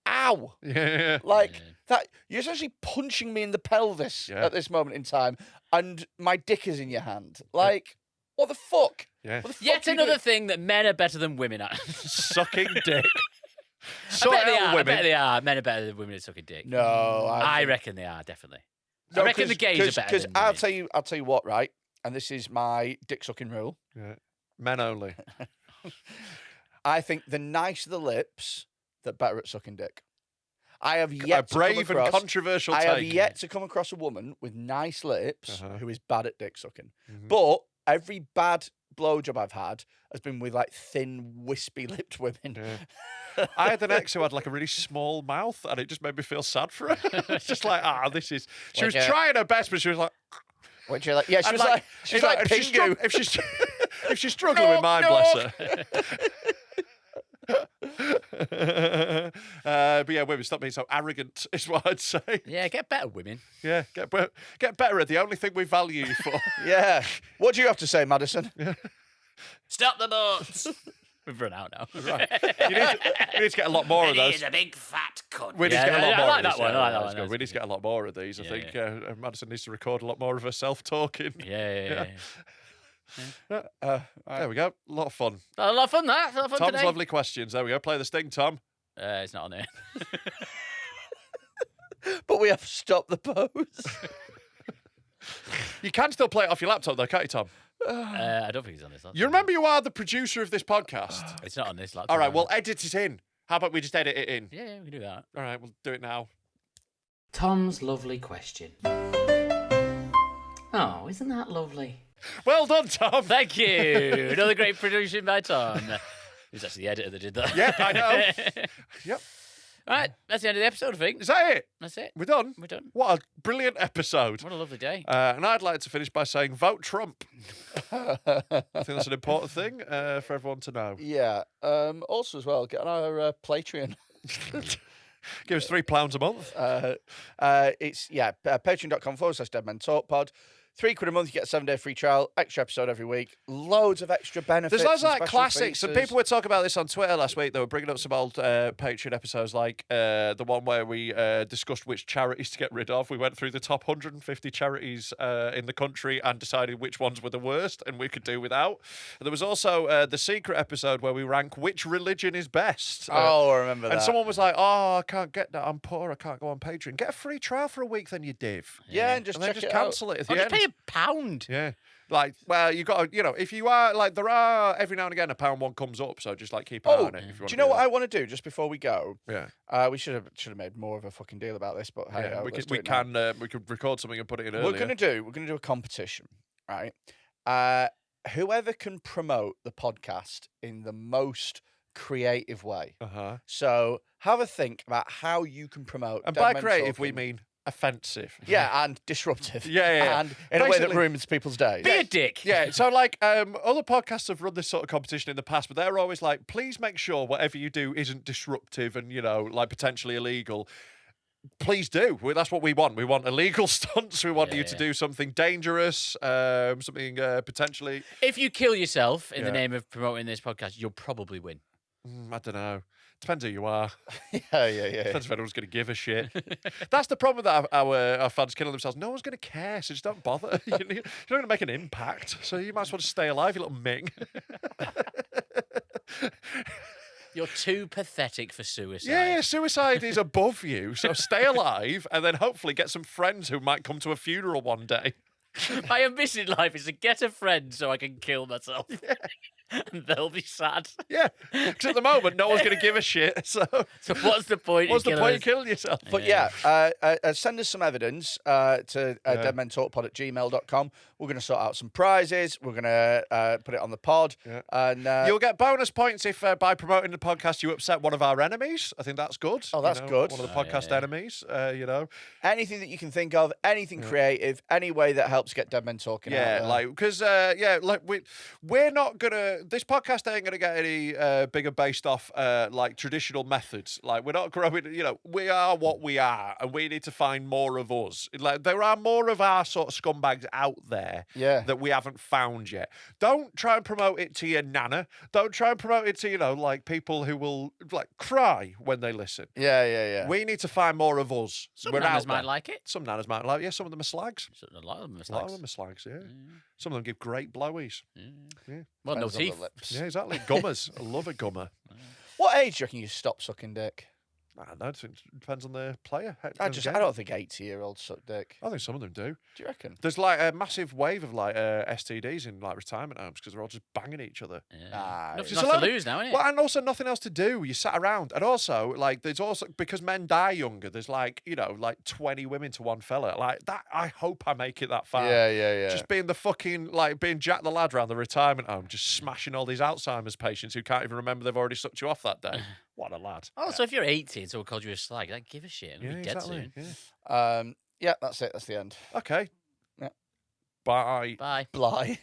ow. Like, that you're essentially punching me in the pelvis at this moment in time. And my dick is in your hand. Like, what the fuck? Yeah. What the fuck Yet another thing that men are better than women at. Sucking dick. I bet they are. Men are better than women at sucking dick. No. I reckon they are, definitely. No, I reckon the gays are better than I'll women. tell you what, right? And this is my dick sucking rule. Yeah. Men only. I think the nicer the lips, the better at sucking dick. I have yet and controversial take. I have yet to come across a woman with nice lips who is bad at dick sucking. But every bad blowjob I've had has been with like thin, wispy lipped women. I had an ex who had like a really small mouth, and it just made me feel sad for her. It's just like, this is. She was trying her best, but she was like. Which you're like, yeah, she was like Pingu. If she's struggling with mine, bless her. But yeah, women, stop being so arrogant, is what I'd say. Yeah, get better, women. Yeah, get better at the only thing we value you for. Yeah. What do you have to say, Madison? Stop the boats. We've run out now. Right. We need to get a lot more of those. He's a big fat cunt. We need to get a lot more. I like that one. I like that one. We need to get a lot more of these. I think Madison needs to record a lot more of herself talking. Yeah. There we go. A lot of fun. A lot of fun, that. A lot of fun Tom's today. lovely questions. There we go. Play the sting, Tom. It's not on there. But we have to stop the pose. You can still play it off your laptop, though, can't you, Tom? I don't think it's on this. You remember you are the producer of this podcast? It's not on this laptop. All right, well, edit it in. How about we just edit it in? Yeah, we can do that. All right, we'll do it now. Tom's lovely question. Oh, isn't that lovely? Well done, Tom. Thank you. Another great production by Tom. Who's actually the editor that did that. Yep, I know. Yep. All right, that's the end of the episode, I think. Is that it? That's it. We're done? We're done. What a brilliant episode. What a lovely day. And I'd like to finish by saying vote Trump. I think that's an important thing for everyone to know. Yeah. Also, as well, get on our Patreon. Give us £3 a month. It's patreon.com/DeadmenTalkPod. £3 a month, you get a 7-day free trial, extra episode every week, loads of extra benefits. There's loads of and like special classics, and features. people were talking about this on Twitter last week. They were bringing up some old Patreon episodes, like the one where we discussed which charities to get rid of. We went through the top 150 charities in the country and decided which ones were the worst and we could do without. And there was also the secret episode where we rank which religion is best. I remember that. And someone was like, "Oh, I can't get that. I'm poor. I can't go on Patreon. Get a free trial for a week, then you div. Yeah, and just then check just it cancel out. it at the Just end. pay £1. Yeah. Like, well, you got to, if you are, like, there are, every now and again, a £1 one comes up, so just, like, keep an eye on it. If you want do you know what I want to do just before we go? Yeah. We should have made more of a fucking deal about this, but hey, we let's can, do it now. we could record something and put it in We're earlier. gonna do a competition, right? Whoever can promote the podcast in the most creative way. Uh-huh. So have a think about how you can promote. And Dead by Men creative, we Talking. mean offensive. Yeah, and disruptive. Yeah. And in a way that Basically- ruins people's days. Be a dick. Yeah, so like other podcasts have run this sort of competition in the past, but they're always like, please make sure whatever you do isn't disruptive and, like potentially illegal. Please do. That's what we want. We want illegal stunts. We want you to do something dangerous, something potentially. If you kill yourself in the Yeah. name of promoting this podcast, you'll probably win. I don't know. Depends who you are. Yeah. Depends if anyone's going to give a shit. That's the problem with our fans killing themselves. No one's going to care, so just don't bother. You're not going to make an impact, so you might as well just stay alive, you little ming. You're too pathetic for suicide. Yeah, suicide is above you, so stay alive and then hopefully get some friends who might come to a funeral one day. My ambition in life is to get a friend so I can kill myself. And they'll be sad. Yeah, because at the moment, no one's going to give a shit, so what's the point? what's the in point of killing killing yourself? But send us some evidence to deadmentalkpod@gmail.com. We're going to sort out some prizes. We're going to put it on the pod. Yeah. And You'll get bonus points if by promoting the podcast you upset one of our enemies. I think that's good. Oh, that's good. One of the podcast enemies, anything that you can think of, anything creative, any way that helps get Dead Men Talking out Yeah, there. like, because, we're not going to, this podcast ain't going to get any bigger based off, like, traditional methods. Like, we're not growing, we are what we are, and we need to find more of us. Like, there are more of our sort of scumbags out there that we haven't found yet. Don't try and promote it to your nana. Don't try and promote it to, like, people who will, like, cry when they listen. Yeah. We need to find more of us. Some We're nanas out might there. like it. Some nanas might like it. Yeah, some of them are slags. A lot of them are A lot of slags. them are slags, yeah. Some of them give great blowies. Yeah. Well, no Depends on the teeth. lips. Yeah, exactly. Gummers. I love a gummer. What age do you reckon you stop sucking dick? I don't know. It depends on the player. I don't think 80-year-olds suck dick. I think some of them do. Do you reckon? There's like a massive wave of like STDs in like retirement homes because they're all just banging each other. Nothing It's else a lot to of- lose now, isn't it? Well, and also nothing else to do. You sat around, and also like there's also because men die younger. There's like like 20 women to one fella. Like that. I hope I make it that far. Yeah. Just being the fucking being Jack the lad around the retirement home, just smashing all these Alzheimer's patients who can't even remember they've already sucked you off that day. What a lad. Oh, so if you're 80 and someone called you a slag, like, give a shit. You'll be dead soon. Yeah. That's it. That's the end. Okay. Yeah. Bye. Bye. Bly.